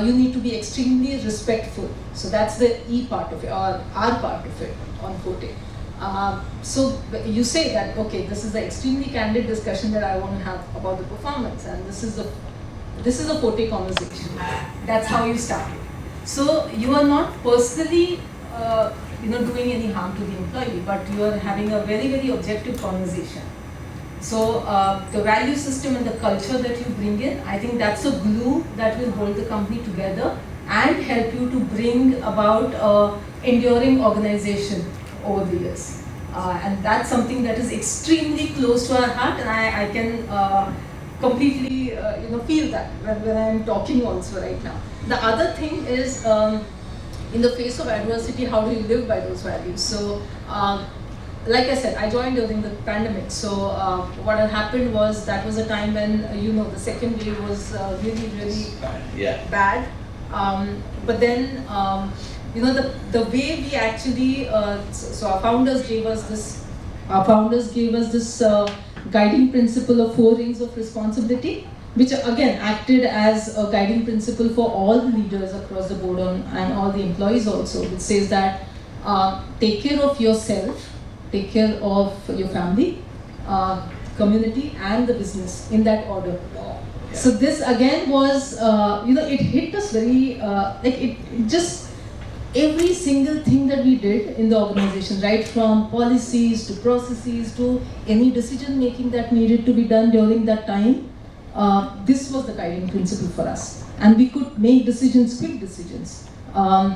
I: you need to be extremely respectful. So that's the E part of it, or R part of it on Forte. So you say that, okay, this is the extremely candid discussion that I want to have about the performance, and this is a Forte conversation. That's how you start it. So you are not personally, doing any harm to the employee, but you are having a very, very objective conversation. So the value system and the culture that you bring in, I think that's a glue that will hold the company together and help you to bring about enduring organization over the years. And that's something that is extremely close to our heart, and I can completely feel that when I am talking also right now. The other thing is, in the face of adversity, how do you live by those values? So, like I said, I joined during the pandemic. So what had happened was that was a time when the second wave was really bad. But then the way we actually so our founders gave us this. Our founders gave us this guiding principle of 4 rings of responsibility, which again acted as a guiding principle for all the leaders across the board and all the employees also, which says that take care of yourself, take care of your family, community and the business in that order. So this again was, it hit us very, it just, every single thing that we did in the organization, right from policies to processes to any decision making that needed to be done during that time, this was the guiding principle for us. And we could make decisions, quick decisions, by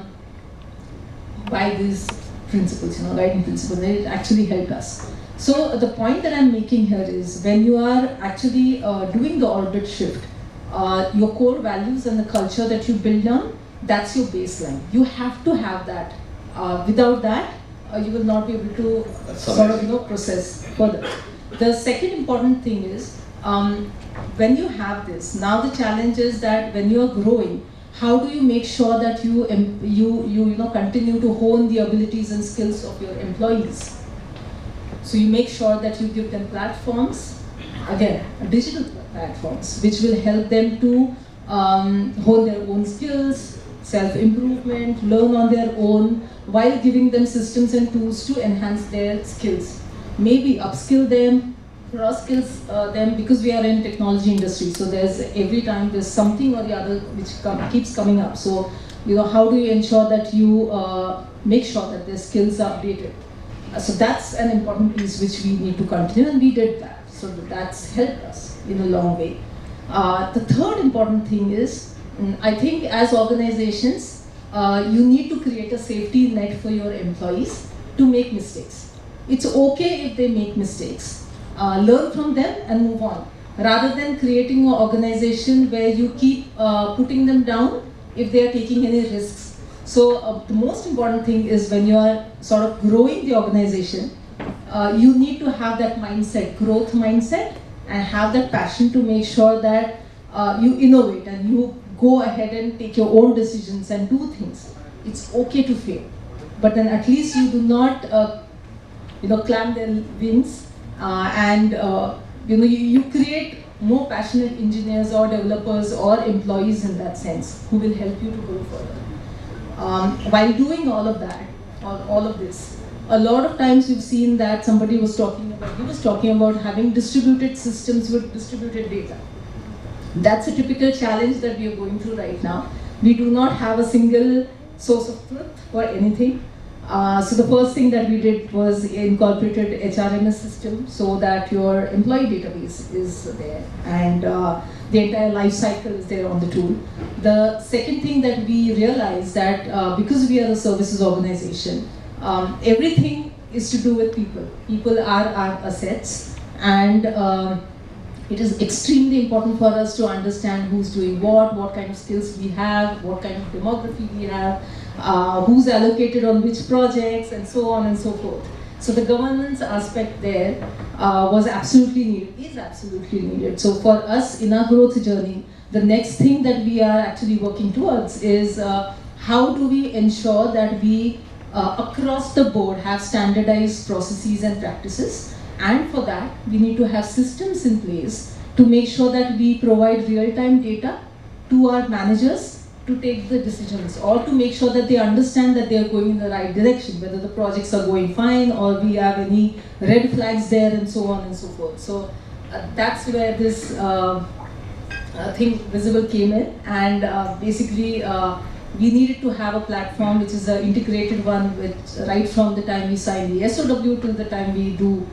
I: these principles, guiding principles. It actually helped us. So the point that I'm making here is when you are actually doing the orbit shift, your core values and the culture that you build on, that's your baseline. You have to have that. Without that, you will not be able to process further. The second important thing is when you have this, now the challenge is that when you are growing, how do you make sure that you continue to hone the abilities and skills of your employees? So you make sure that you give them platforms, again, digital platforms, which will help them to hone their own skills, self-improvement, learn on their own, while giving them systems and tools to enhance their skills. Maybe upskill them, cross-skills them, because we are in technology industry, so every time there's something or the other which keeps coming up. So, how do you ensure that you make sure that their skills are updated? So that's an important piece which we need to continue, and we did that. So that's helped us in a long way. The third important thing is, I think as organizations, you need to create a safety net for your employees to make mistakes. It's okay if they make mistakes. Learn from them and move on, rather than creating an organization where you keep putting them down if they are taking any risks. So the most important thing is when you are sort of growing the organization, you need to have that mindset, growth mindset, and have that passion to make sure that you innovate and you go ahead and take your own decisions and do things. It's okay to fail, but then at least you do not clamp their wings and you create more passionate engineers or developers or employees in that sense who will help you to go further. While doing all of that, all of this, a lot of times we've seen that he was talking about having distributed systems with distributed data. That's a typical challenge that we are going through right now. We do not have a single source of truth for anything. So the first thing that we did was incorporated HRMS system so that your employee database is there and the entire life cycle is there on the tool. The second thing that we realized that because we are a services organization, everything is to do with people. People are our assets, and it is extremely important for us to understand who's doing what kind of skills we have, what kind of demography we have, who's allocated on which projects, and so on and so forth. So the governance aspect there was absolutely needed, is absolutely needed. So for us in our growth journey, the next thing that we are actually working towards is how do we ensure that we across the board have standardized processes and practices, and for that we need to have systems in place to make sure that we provide real-time data to our managers to take the decisions, or to make sure that they understand that they are going in the right direction, whether the projects are going fine or we have any red flags there, and so on and so forth. So that's where this thing Whizible came in, and basically we needed to have a platform which is an integrated one, which right from the time we sign the SOW till the time we do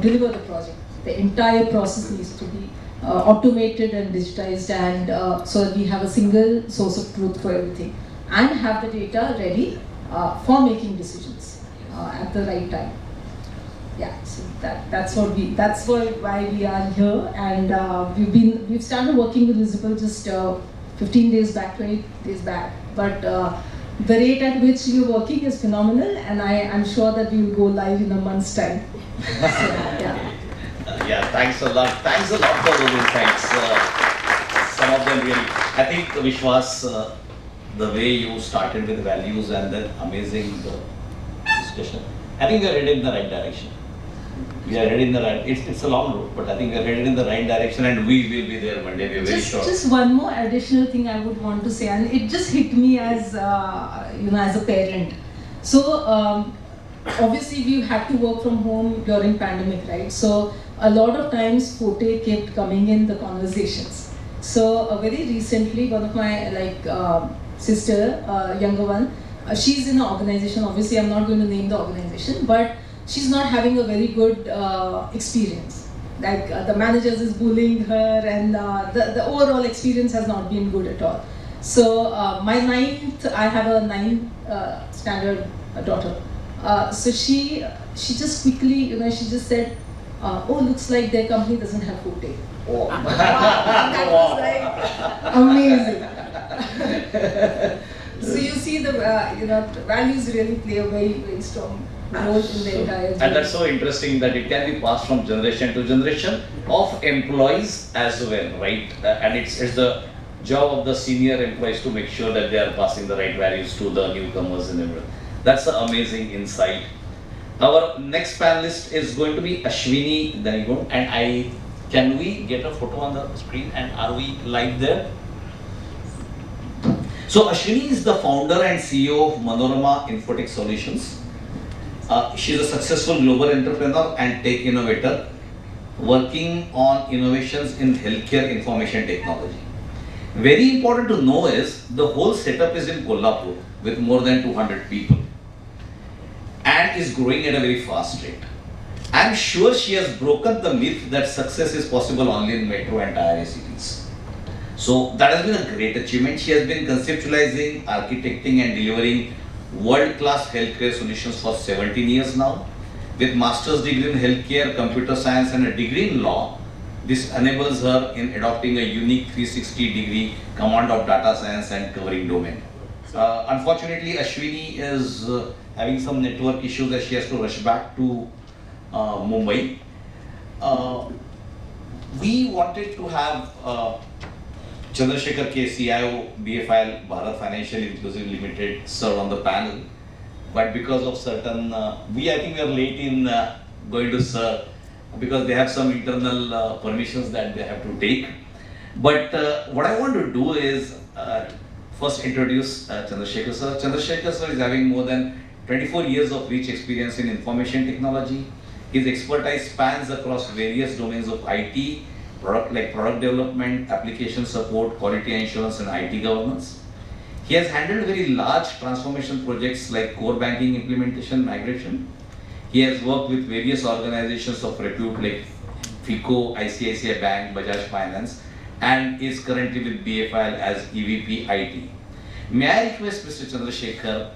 I: deliver the project, the entire process needs to be automated and digitized, and so that we have a single source of truth for everything, and have the data ready for making decisions at the right time. yeah, so that's why we are here, and we've started working with Whizible just 15 days back, 20 days back, but the rate at which you're working is phenomenal, and I'm sure that we will go live in a month's time. So, yeah.
G: Yeah, thanks a lot. Thanks a lot for those insights. Some of them really. I think Vishwas, the way you started with values and then amazing discussion. I think we are headed in the right direction. We are headed in the right. It's a long road, but I think we are headed in the right direction, and we will be there one day. We're very sure.
I: Just one more additional thing I would want to say, and it just hit me as as a parent. So obviously we had to work from home during pandemic, right? So a lot of times Forte kept coming in the conversations. So very recently, one of my sister, younger one, she's in an organization. Obviously, I'm not going to name the organization, but she's not having a very good experience. Like the managers is bullying her, and the overall experience has not been good at all. So I have a 9th standard daughter. So she just quickly, she just said, "Oh, looks like their company doesn't have Forte."
G: Oh.
I: Wow, that was like amazing. So you see the values really play a very, very strong role in the entire journey.
G: And that's so interesting that it can be passed from generation to generation of employees as well, right? And it's the job of the senior employees to make sure that they are passing the right values to the newcomers and everyone. That's an amazing insight. Our next panelist is going to be Ashwini Danigon, and can we get a photo on the screen, and are we live there? So Ashwini is the founder and CEO of Manorama Infotech Solutions. She's a successful global entrepreneur and tech innovator working on innovations in healthcare information technology. Very important to know is the whole setup is in Kolhapur with more than 200 people and is growing at a very fast rate. I'm sure she has broken the myth that success is possible only in metro and tier A cities. So that has been a great achievement. She has been conceptualizing, architecting and delivering world-class healthcare solutions for 17 years now. With master's degree in healthcare, computer science and a degree in law, this enables her in adopting a unique 360-degree command of data science and covering domain. Unfortunately, Ashwini is having some network issues that she has to rush back to Mumbai. We wanted to have Chandrasekhar K, CIO, BFIL, Bharat Financial Inclusive Limited, serve on the panel. But because of certain, I think we are late in going to serve because they have some internal permissions that they have to take. But what I want to do is first introduce Chandrasekhar sir. Chandrasekhar sir is having more than 24 years of rich experience in information technology. His expertise spans across various domains of IT, product development, application support, quality assurance and IT governance. He has handled very large transformation projects like core banking implementation migration. He has worked with various organizations of repute like FICO, ICICI Bank, Bajaj Finance, and is currently with BFIL as EVP IT. May I request Mr. Chandrasekhar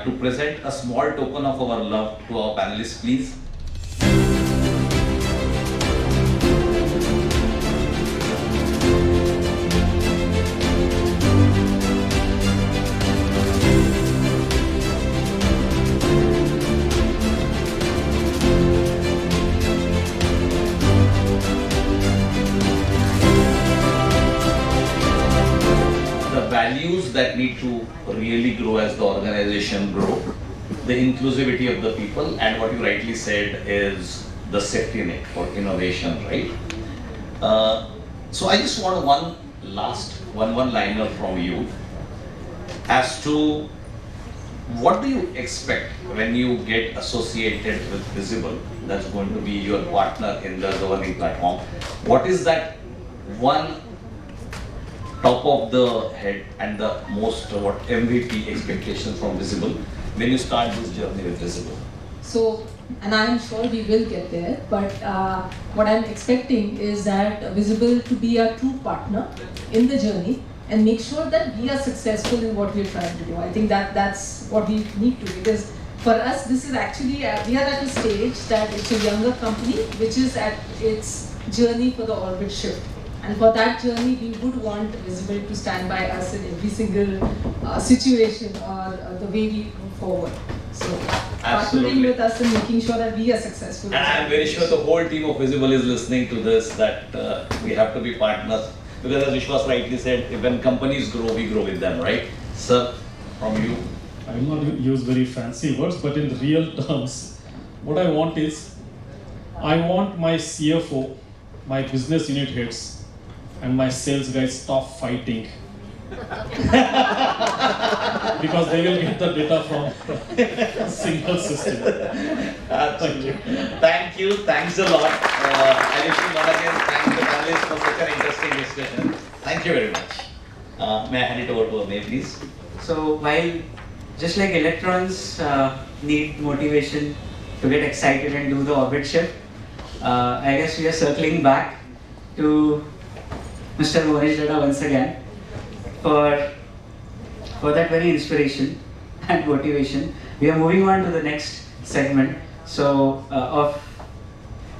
G: to present a small token of our love to our panelists, please? Values that need to really grow as the organization grow, the inclusivity of the people, and what you rightly said is the safety net for innovation, right? So I just want one last one-liner from you as to what do you expect when you get associated with Whizible, that's going to be your partner in the governing platform. What is that one top of the head and the most MVP expectations from Whizible when you start this journey with Whizible?
I: So, and I am sure we will get there, but what I'm expecting is that Whizible to be a true partner in the journey and make sure that we are successful in what we're trying to do. I think that's what we need to, because For us, this is actually, we are at a stage that it's a younger company which is at its journey for the orbit shift. And for that journey, we would want Whizible to stand by us in every single situation or the way we move forward. So,
G: Absolutely.
I: partnering with us and making sure that we are successful.
G: And I'm very sure the whole team of Whizible is listening to this, that we have to be partners. Because as Vishwas rightly said, when companies grow, we grow with them, right? Sir, from you.
H: I will not use very fancy words, but in real terms, what I want is, I want my CFO, my business unit heads, and my sales guys stop fighting. Because they will get the data from a single system.
G: Absolutely. Thank you. Thanks a lot. I wish you one again. Thank the panelists for such an interesting discussion. Thank you very much. May I hand it over to Amey, please?
A: So while just like electrons need motivation to get excited and do the orbit shift, I guess we are circling back to Mr. Monish Dada once again for that very inspiration and motivation. We are moving on to the next segment, so of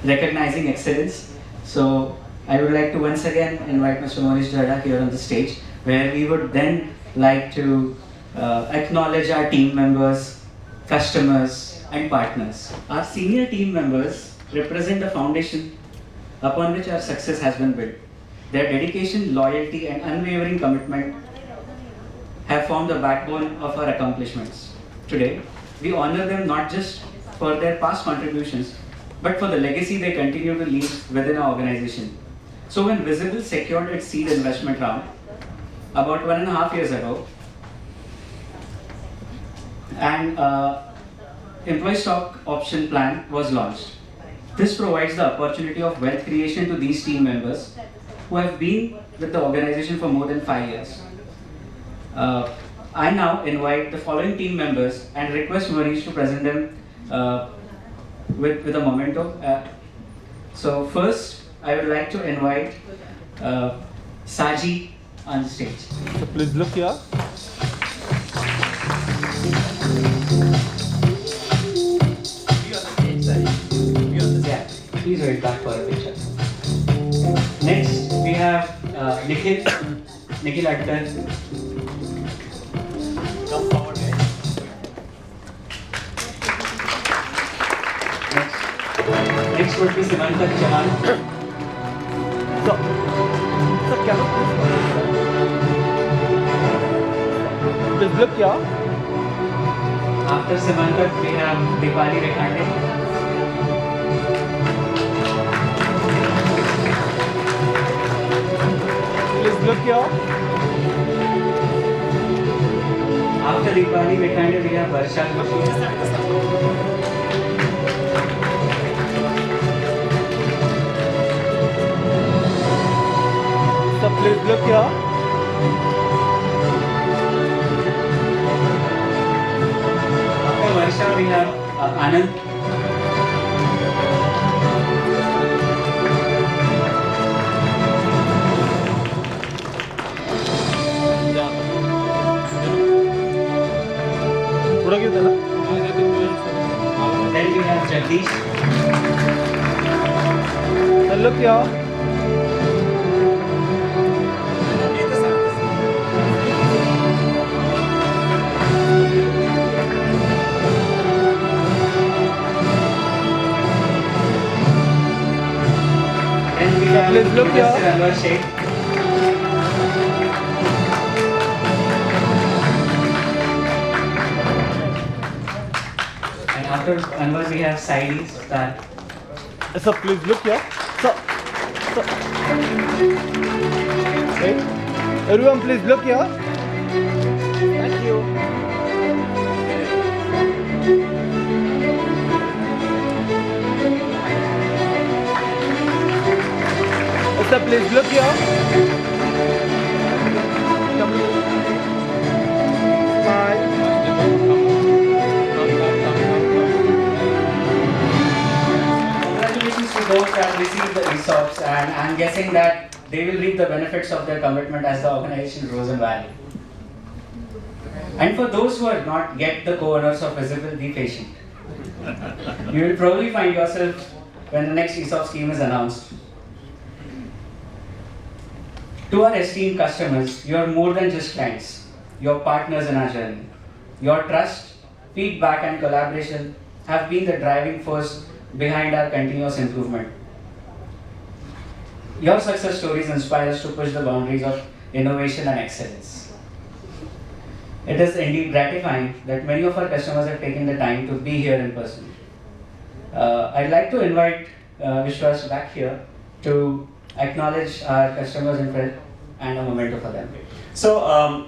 A: recognizing excellence. So I would like to once again invite Mr. Monish Dada here on the stage, where we would then like to acknowledge our team members, customers, and partners. Our senior team members represent the foundation upon which our success has been built. Their dedication, loyalty, and unwavering commitment have formed the backbone of our accomplishments. Today, we honor them not just for their past contributions, but for the legacy they continue to leave within our organization. So when Whizible secured its seed investment round about 1.5 years ago, and employee stock option plan was launched. This provides the opportunity of wealth creation to these team members who have been with the organization for more than 5 years. I now invite the following team members and request Manish to present them with a memento. So first, I would like to invite Saji on the stage.
B: So please look here.
A: Yeah, please wait back for a picture. Next, we have Nikhil Akhtar. Come forward, guys. Next would be Samantha Chauhan.
B: So can you please look here.
A: After Samantha, we have Dipali Rekhande.
B: Please look here.
A: After Dipali Rekhande, we have Varsha Joshi.
B: So please look here.
A: After Varsha, we have Anand. Then we have Jagdish.
B: So look here.
A: Then we have
B: please look here.
A: Mr. Anwar Sheikh. And after Anwar, we have Saidi Star.
B: So please look here. So wait. Everyone please look here. Thank you. So please look here. Bye.
A: Congratulations to those that received the ESOPs, and I'm guessing that they will reap the benefits of their commitment as the organization grows in value. And for those who are not yet the co-owners of Whizible, be patient. You will probably find yourself when the next ESOP scheme is announced. To our esteemed customers, you are more than just clients. You are partners in our journey. Your trust, feedback and collaboration have been the driving force behind our continuous improvement. Your success stories inspire us to push the boundaries of innovation and excellence. It is indeed gratifying that many of our customers have taken the time to be here in person. I'd like to invite Vishwas back here to acknowledge our customers in front and a memento for them.
E: So,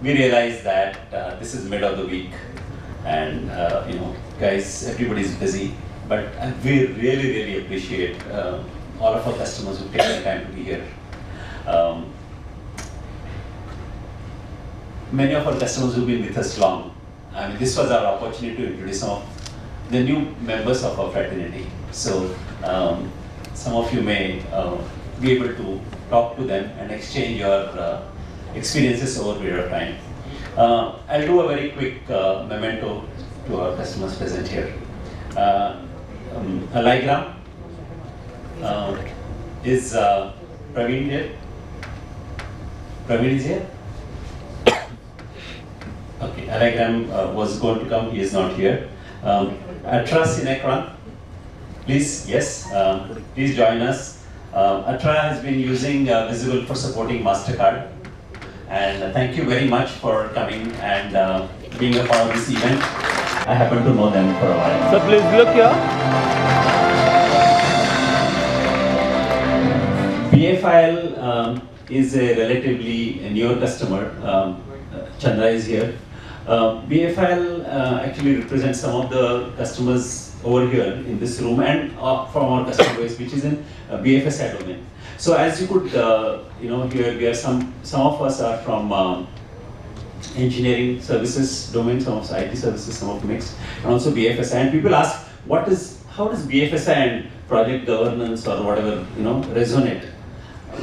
E: we realize that this is mid of the week, and guys, everybody's busy. But we really appreciate all of our customers who take the time to be here. Many of our customers who've been with us long. I mean, this was our opportunity to introduce some of the new members of our fraternity. So, some of you may be able to talk to them and exchange your experiences over a period of time. I'll do a very quick memento to our customers present here. Aligram is Praveen here? Praveen is here? Okay, Aligram was going to come, he is not here. Atra Sinekran, please, yes, please join us. Atra has been using Whizible for supporting MasterCard. And thank you very much for coming and being a part of this event. I happen to know them for a while.
B: So please look here.
E: BFIL is a relatively newer customer. Chandra is here. BFIL actually represents some of the customers over here in this room and from our customer base, which is in BFSI domain. So as you could, here we are some of us are from engineering services domain, some of IT services, some of mixed, and also BFSI. And people ask, how does BFSI and project governance or whatever resonate?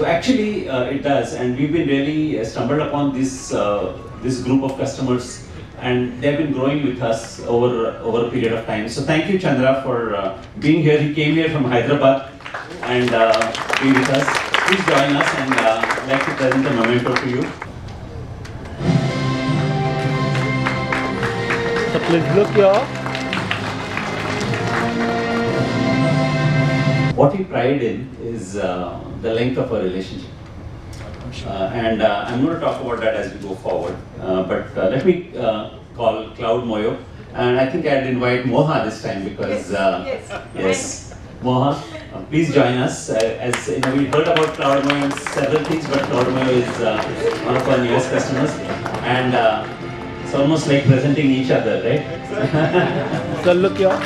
E: Actually, it does, and we've been really stumbled upon this group of customers, and they've been growing with us over a period of time. So thank you, Chandra, for being here. He came here from Hyderabad and be with us. Please join us, and I'd like to present a memento to you.
B: So please look here.
E: What we pride in is the length of our relationship. And I'm going to talk about that as we go forward. But let me call Cloud Moyo. And I think I'd invite Moha this time because, yes, Moha, please join us. As we heard about Cloud Moyo and several things, but Cloud Moyo is one of our newest customers. And it's almost like presenting each other, right?
B: So look here.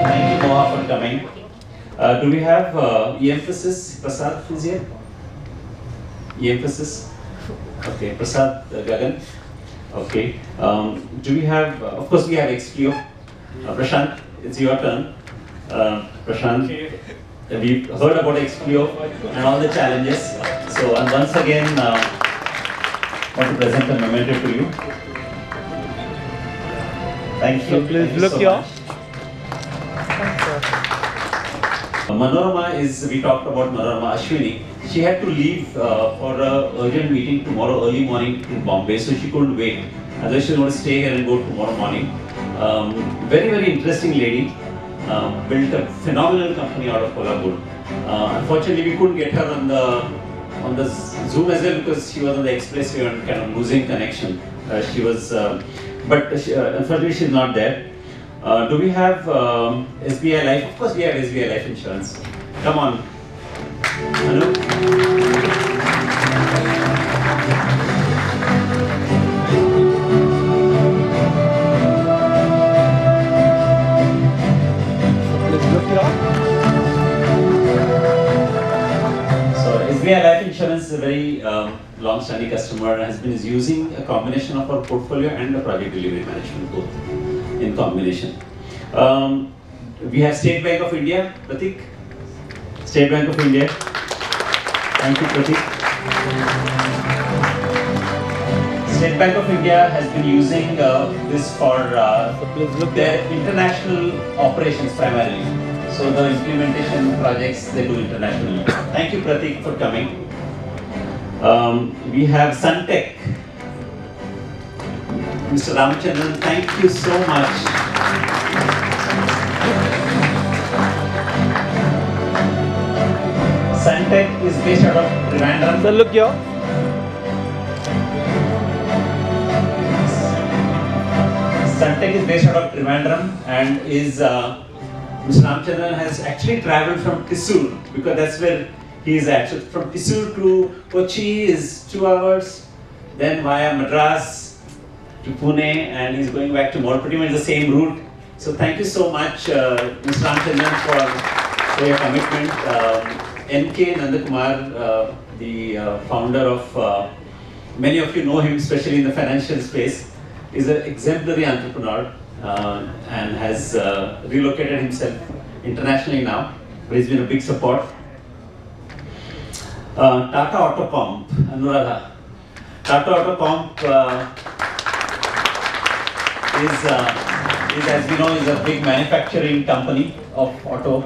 E: Thank you, Moha, for coming. Do we have e-emphasis? Prasad is here? E-emphasis? Okay, Prasad Gagan. Okay. Do we have, of course we have Explio. Prashant, it's your turn. Prashant, we've heard about Explio and all the challenges. So once again, I want to present a memento to you. Thank you.
B: So please
E: Thank you
B: look
E: so
B: here.
E: much. Manorama we talked about Manorama Ashwini. She had to leave for an urgent meeting tomorrow early morning in Bombay, so she couldn't wait. Otherwise she's going to stay here and go tomorrow morning. Very interesting lady. Built a phenomenal company out of Kolhapur. Unfortunately, we couldn't get her on the Zoom as well because she was on the expressway and kind of losing connection. But unfortunately she's not there. Do we have SBI Life? Of course we have SBI Life Insurance. Come on. Hello? SBI Life Insurance is a very long-standing customer and has been using a combination of our portfolio and the project delivery management both in combination. We have State Bank of India, Pratik. State Bank of India. Thank you, Pratik. State Bank of India has been using this for
B: Please look
E: their
B: here.
E: international operations primarily. So the implementation projects they do internationally. Thank you, Pratik, for coming. We have Suntech. Mr. Ramachandran, thank you so much. Suntech is based out of Trivandrum.
B: Sir, look here.
E: Suntech is based out of Trivandrum and is Mr. Ramachandran has actually travelled from Thrissur because that's where he is at. So from Thrissur to Kochi is 2 hours, then via Madras to Pune, and he's going back to more pretty much the same route. So thank you so much, Mr. Ramachandran, for your commitment. N.K. Nandakumar, the founder of, many of you know him, especially in the financial space, is an exemplary entrepreneur and has relocated himself internationally now, but he's been a big support. Tata Autocomp, Anuradha. Tata Autocomp is, as we know, is a big manufacturing company of auto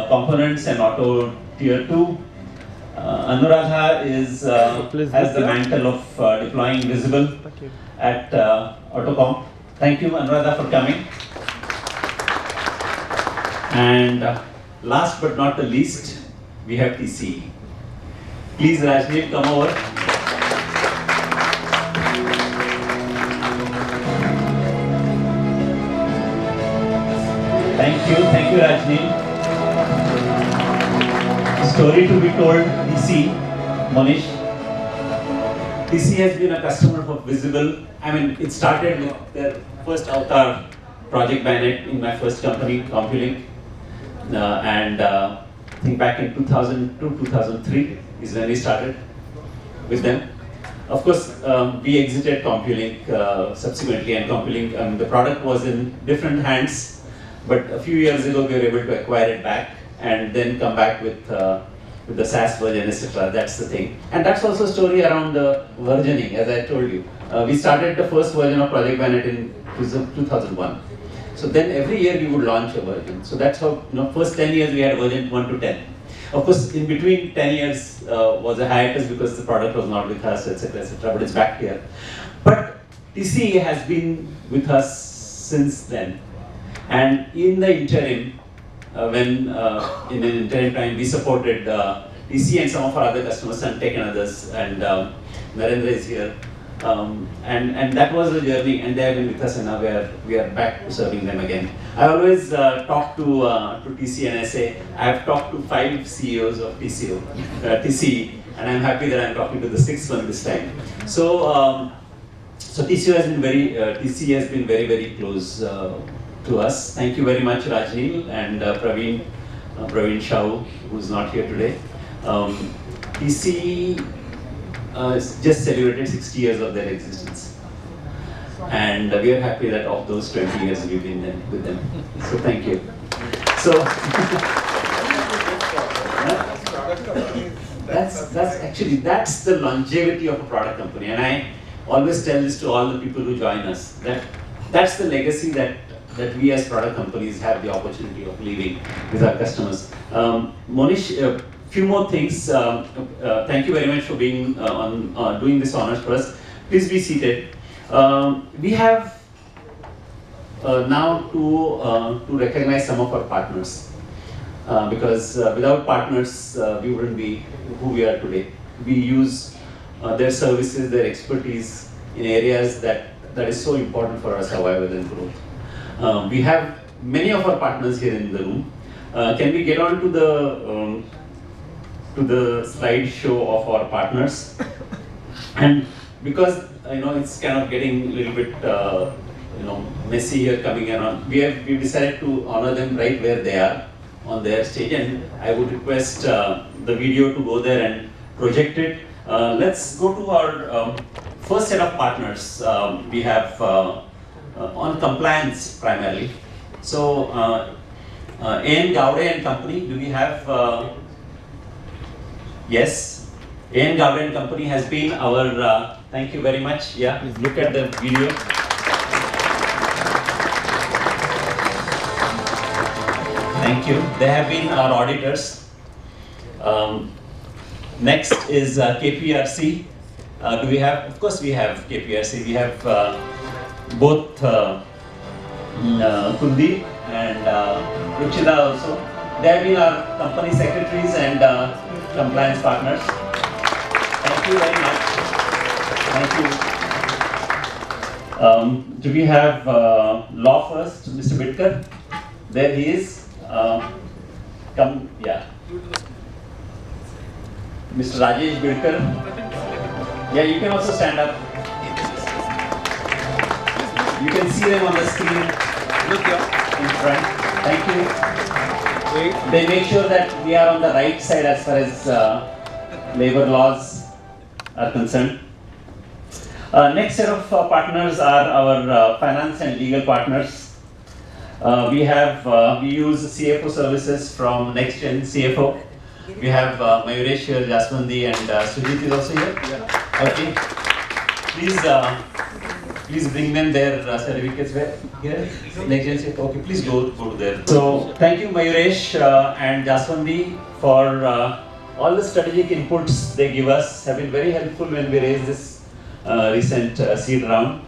E: components and auto tier 2. Anuradha is, has the mantle of deploying Whizible at Autocomp. Thank you, Anuradha, for coming. And last but not the least, we have TCE. Please, Rajneet, come over. Thank you, Rajneet. Story to be told, TCE, Monish. TCE has been a customer of Whizible. I mean, it started with their first avatar project Bannett in my first company, CompuLink. I think back in 2002, 2003 is when we started with them. Of course, we exited CompuLink subsequently, and CompuLink, the product was in different hands, but a few years ago we were able to acquire it back and then come back with the SaaS version, etc. That's the thing. And that's also a story around the versioning, as I told you. We started the first version of Project Bannett in 2001. So then every year we would launch a version. So that's how, first 10 years we had version 1 to 10. Of course, in between 10 years was a hiatus because the product was not with us, etc., but it's back here. But TCE has been with us since then. And in the interim, in an interim time, we supported TCE and some of our other customers, Suntech and others, and Narendra is here. And that was the journey, and they have been with us, and now we are back to serving them again. I always talk to TCE and I say, I have talked to 5 CEOs of TCE, and I'm happy that I'm talking to the 6th one this time. So, TCE has been very, very close to us. Thank you very much, Rajneel and Praveen Shah, who's not here today. TCE just celebrated 60 years of their existence. And we are happy that of those 20 years we've been with them. So thank you. So that's the longevity of a product company. And I always tell this to all the people who join us, that's the legacy that we as product companies have the opportunity of leaving with our customers. Monish, few more things. Thank you very much for being doing this honors for us. Please be seated. We have now to recognize some of our partners because without partners we wouldn't be who we are today. We use their services, their expertise in areas that is so important for our survival and growth. We have many of our partners here in the room. Can we get on to the slideshow of our partners? And because it's kind of getting a little bit messy here coming around, we've decided to honor them right where they are on their stage, and I would request the video to go there and project it. Let's go to our first set of partners. We have on compliance primarily. So A.N. Gowde and Company, do we have? Yes, AN Gowda and Company has been our, thank you very much. Yeah, look at the video. Thank you. They have been our auditors. Next is KPRC. Do we have? Of course, we have KPRC. We have both Kuldeep and Ruchida also. They have been our company secretaries and compliance partners. Thank you very much. Thank you. Do we have Law First, Mr. Bitkar? There he is. Come, yeah. Mr. Rajesh Bitkar. Yeah, you can also stand up. You can see them on the screen. Look here in front. Thank you. They make sure that we are on the right side as far as labor laws are concerned. Next set of partners are our finance and legal partners. We use CFO services from Next Gen CFO. We have Mayuresh here, Jaswandi, and Sujit is also here. Yeah. Okay. Please bring them their certificates. Where? Here? Next Gen CFO. Okay, please go to there. So thank you, Mayuresh and Jaswandi, for all the strategic inputs they give us. Have been very helpful when we raised this recent seed round.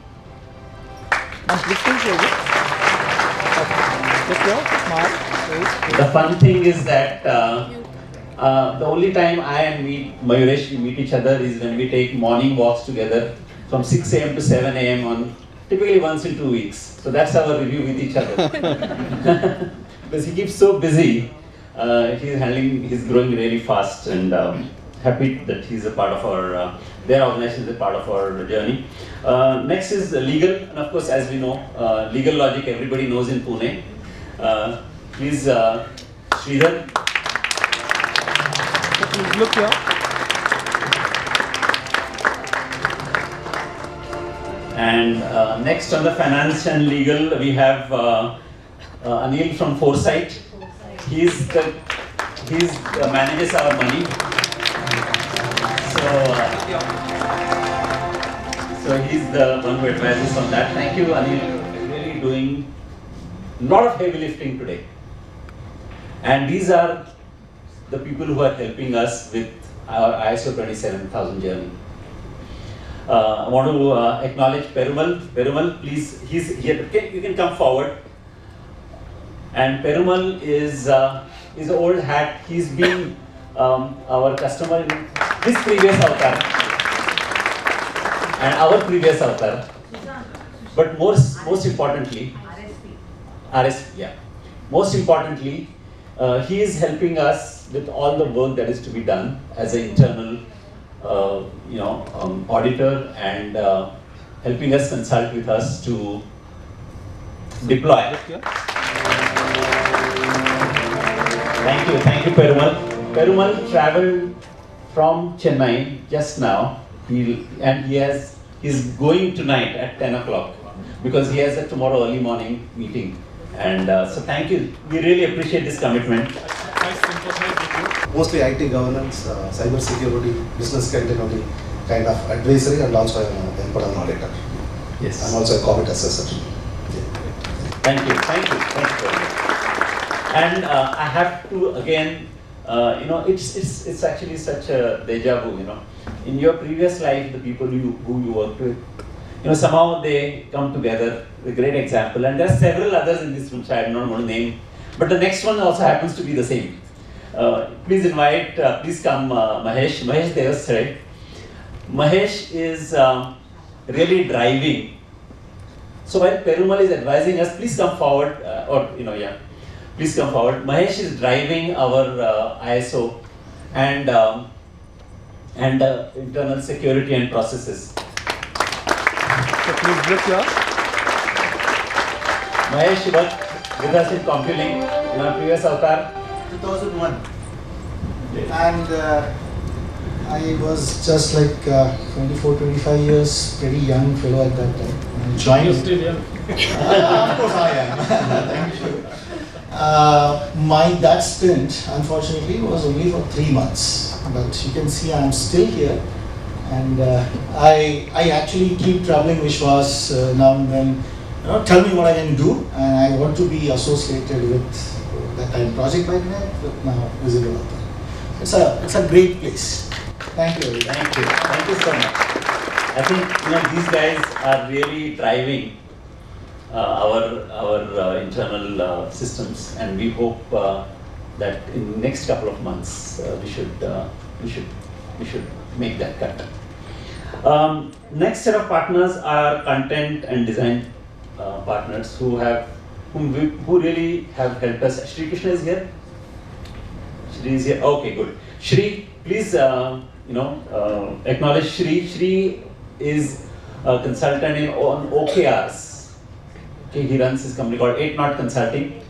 E: The fun thing is that the only time I and Mayuresh we meet each other is when we take morning walks together from 6 a.m. to 7 a.m. on typically once in 2 weeks. So that's our review with each other. Because he keeps so busy, he's growing really fast, and happy that he's a part of our, their organization is a part of our journey. Next is legal, and of course, as we know, Legal Logic everybody knows in Pune. Please, Sridhar.
B: Please look here.
E: And next on the finance and legal, we have Anil from Foresight. He's manages our money. So he's the one who advises on that. Thank you, Anil. Really doing a lot of heavy lifting today. And these are the people who are helping us with our ISO 27000 journey. I want to acknowledge Perumal. Perumal, please, he's here. Okay, you can come forward. And Perumal is an old hat. He's been our customer in his previous avatar and our previous avatar. But most importantly, RSP, yeah. Most importantly, he is helping us with all the work that is to be done as an internal auditor, and helping us consult with us to deploy. Thank you, Perumal. Perumal traveled from Chennai just now, he's going tonight at 10 o'clock because he has a tomorrow early morning meeting. And so thank you. We really appreciate this commitment.
J: Mostly IT governance, cyber security, business continuity kind of advisory, and also I'm an important auditor.
E: Yes.
J: I'm also a COVID assessor.
E: Thank you very much. And I have to again, it's actually such a deja vu. In your previous life, the people who you worked with, somehow they come together. A great example, and there are several others in this room, which I do not want to name, but the next one also happens to be the same. Please come Mahesh Devasthare. Mahesh is really driving. So while Perumal is advising us, please come forward, please come forward. Mahesh is driving our ISO and internal security and processes.
B: So please look here.
E: Mahesh worked with us in CompuLink in our previous avatar.
J: 2001. And I was just like 24, 25 years, pretty young fellow at that time. And joined.
H: You're still young.
J: Of course I am. Thank you. That stint, unfortunately, was only for 3 months. but you can see I'm still here. And I actually keep troubling Vishwas now and then, tell me what I can do, and I want to be associated with that time Project by Net, with now Whizible. It's a great place. Thank you. Everybody.
E: Thank you so much. I think these guys are really driving our internal systems, and we hope that in the next couple of months we should make that cut. Next set of partners are content and design partners who really have helped us. Shri Krishna is here. Shri is here. Okay, good. Shri, please acknowledge Shri. Shri is a consultant on OKRs. Okay, he runs his company called 8 Knot Consulting.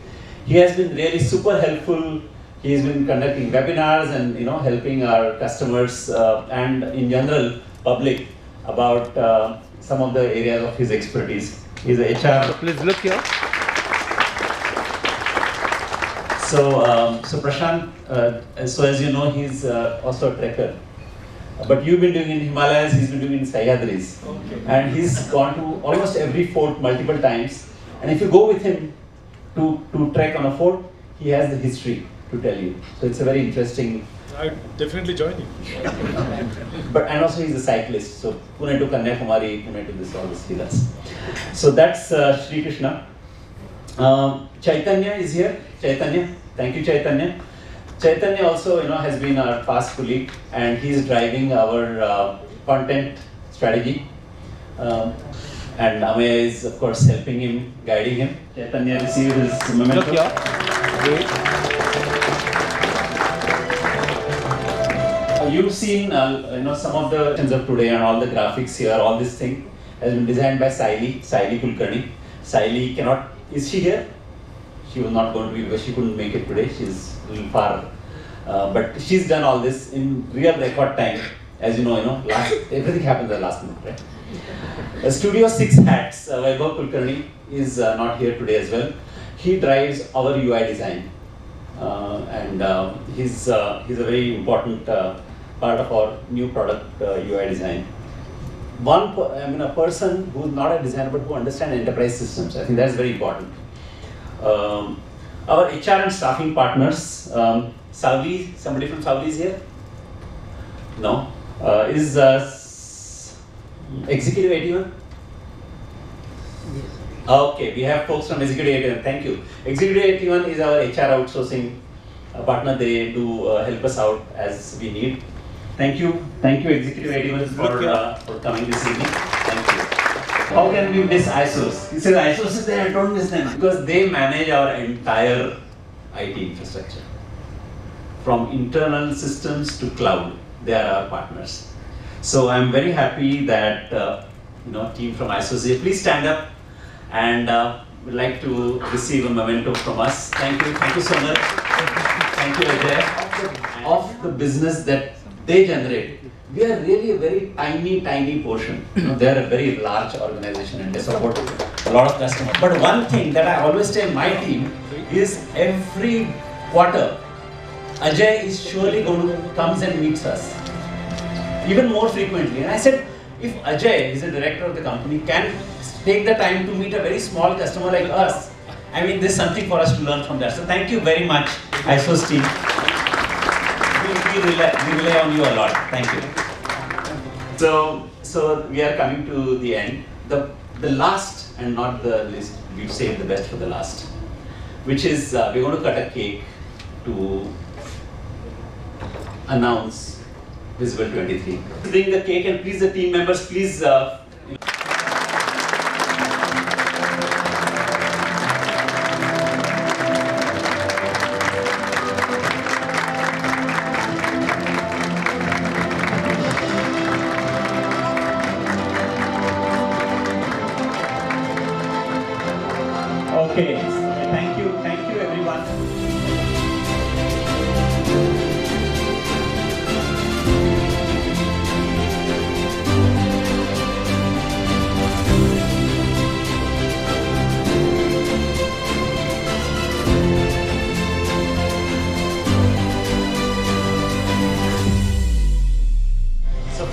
E: He has been really super helpful. He has been conducting webinars and helping our customers and in general public about some of the areas of his expertise. He's a HR.
B: Please look here.
E: So Prashant, so as you know, he's also a trekker. But you've been doing in Himalayas, he's been doing in Sahyadris. Okay. And he's gone to almost every fort multiple times. And if you go with him to trek on a fort, he has the history to tell you. So it's a very interesting.
H: I definitely join you.
E: And also he's a cyclist. So Pune to Kanyakumari, Pune to this, all this he does. So that's Shri Krishna. Chaitanya is here. Chaitanya, thank you Chaitanya. Chaitanya also has been our past colleague, and he is driving our content strategy. And Amaya is of course helping him, guiding him. Chaitanya received his memento.
B: Look here.
E: You've seen some of the things of today and all the graphics here, all this thing has been designed by Saili Kulkarni. Saili cannot, is she here? She was not going to be because she couldn't make it today. She's a little far. But she's done all this in real record time. As you know, everything happens at the last minute, right? Studio 6 Hats, Vaibhav Kulkarni is not here today as well. He drives our UI design. And he's a very important part of our new product UI design. A person who's not a designer but who understands enterprise systems. I think that's very important. Our HR and staffing partners, Saudi, somebody from Saudi is here? No. Is Executive 81? Okay, we have folks from Executive 81, thank you. Executive 81 is our HR outsourcing partner. They do help us out as we need. Thank you Executive 81 for coming this evening. Thank you. How can we miss ISOs? He says ISOs is there, I don't miss them. Because they manage our entire IT infrastructure. From internal systems to cloud, they are our partners. So I'm very happy that team from ISOs here. Please stand up and would like to receive a memento from us. Thank you so much. Thank you Ajay. Of the business that they generate, we are really a very tiny portion. They are a very large organization and they support a lot of customers. But one thing that I always tell my team is every quarter, Ajay is surely going to comes and meets us, even more frequently. And I said, if Ajay is the director of the company, can take the time to meet a very small customer like us, I mean, there's something for us to learn from that. So thank you very much, ISO's team. We rely on you a lot. Thank you. So we are coming to the end. The last and not the least, we've saved the best for the last, which is we're going to cut a cake to announce Whizible 23. Bring the cake and please the team members, please. Okay, thank you everyone.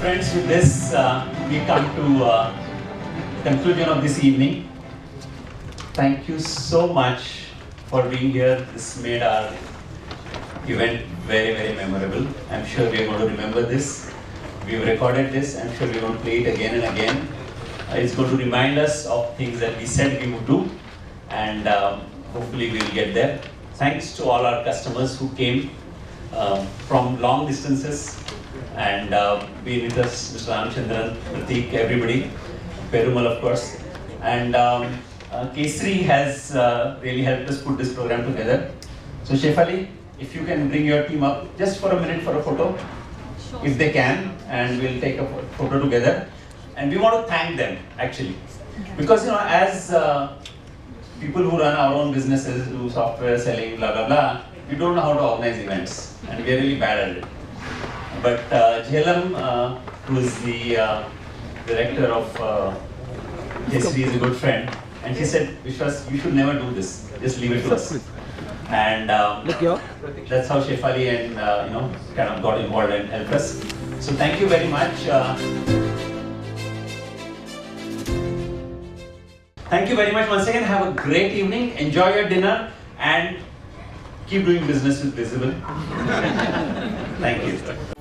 E: friends, with this we come to conclusion of this evening. Thank you so much for being here. This made our event very, very memorable. I'm sure we're going to remember this. We've recorded this. I'm sure we're going to play it again and again. It's going to remind us of things that we said we would do, and hopefully we will get there. Thanks to all our customers who came from long distances and been with us, Mr. Ramchandran, Pratik, everybody, Perumal of course. And Kesri has really helped us put this program together. So Shefali, if you can bring your team up just for a minute for a photo, if they can, and we'll take a photo together. And we want to thank them actually, because as people who run our own businesses, do software selling, blah blah blah, we don't know how to organize events, and we're really bad at it. But Jhelam, who is the director of Kesri, is a good friend, and she said, Vishwas, you should never do this. Just leave it to us. And that's how Shefali and kind of got involved and helped us. So thank you very much. Thank you very much once again. Have a great evening. Enjoy your dinner and keep doing business with Whizible. Thank you.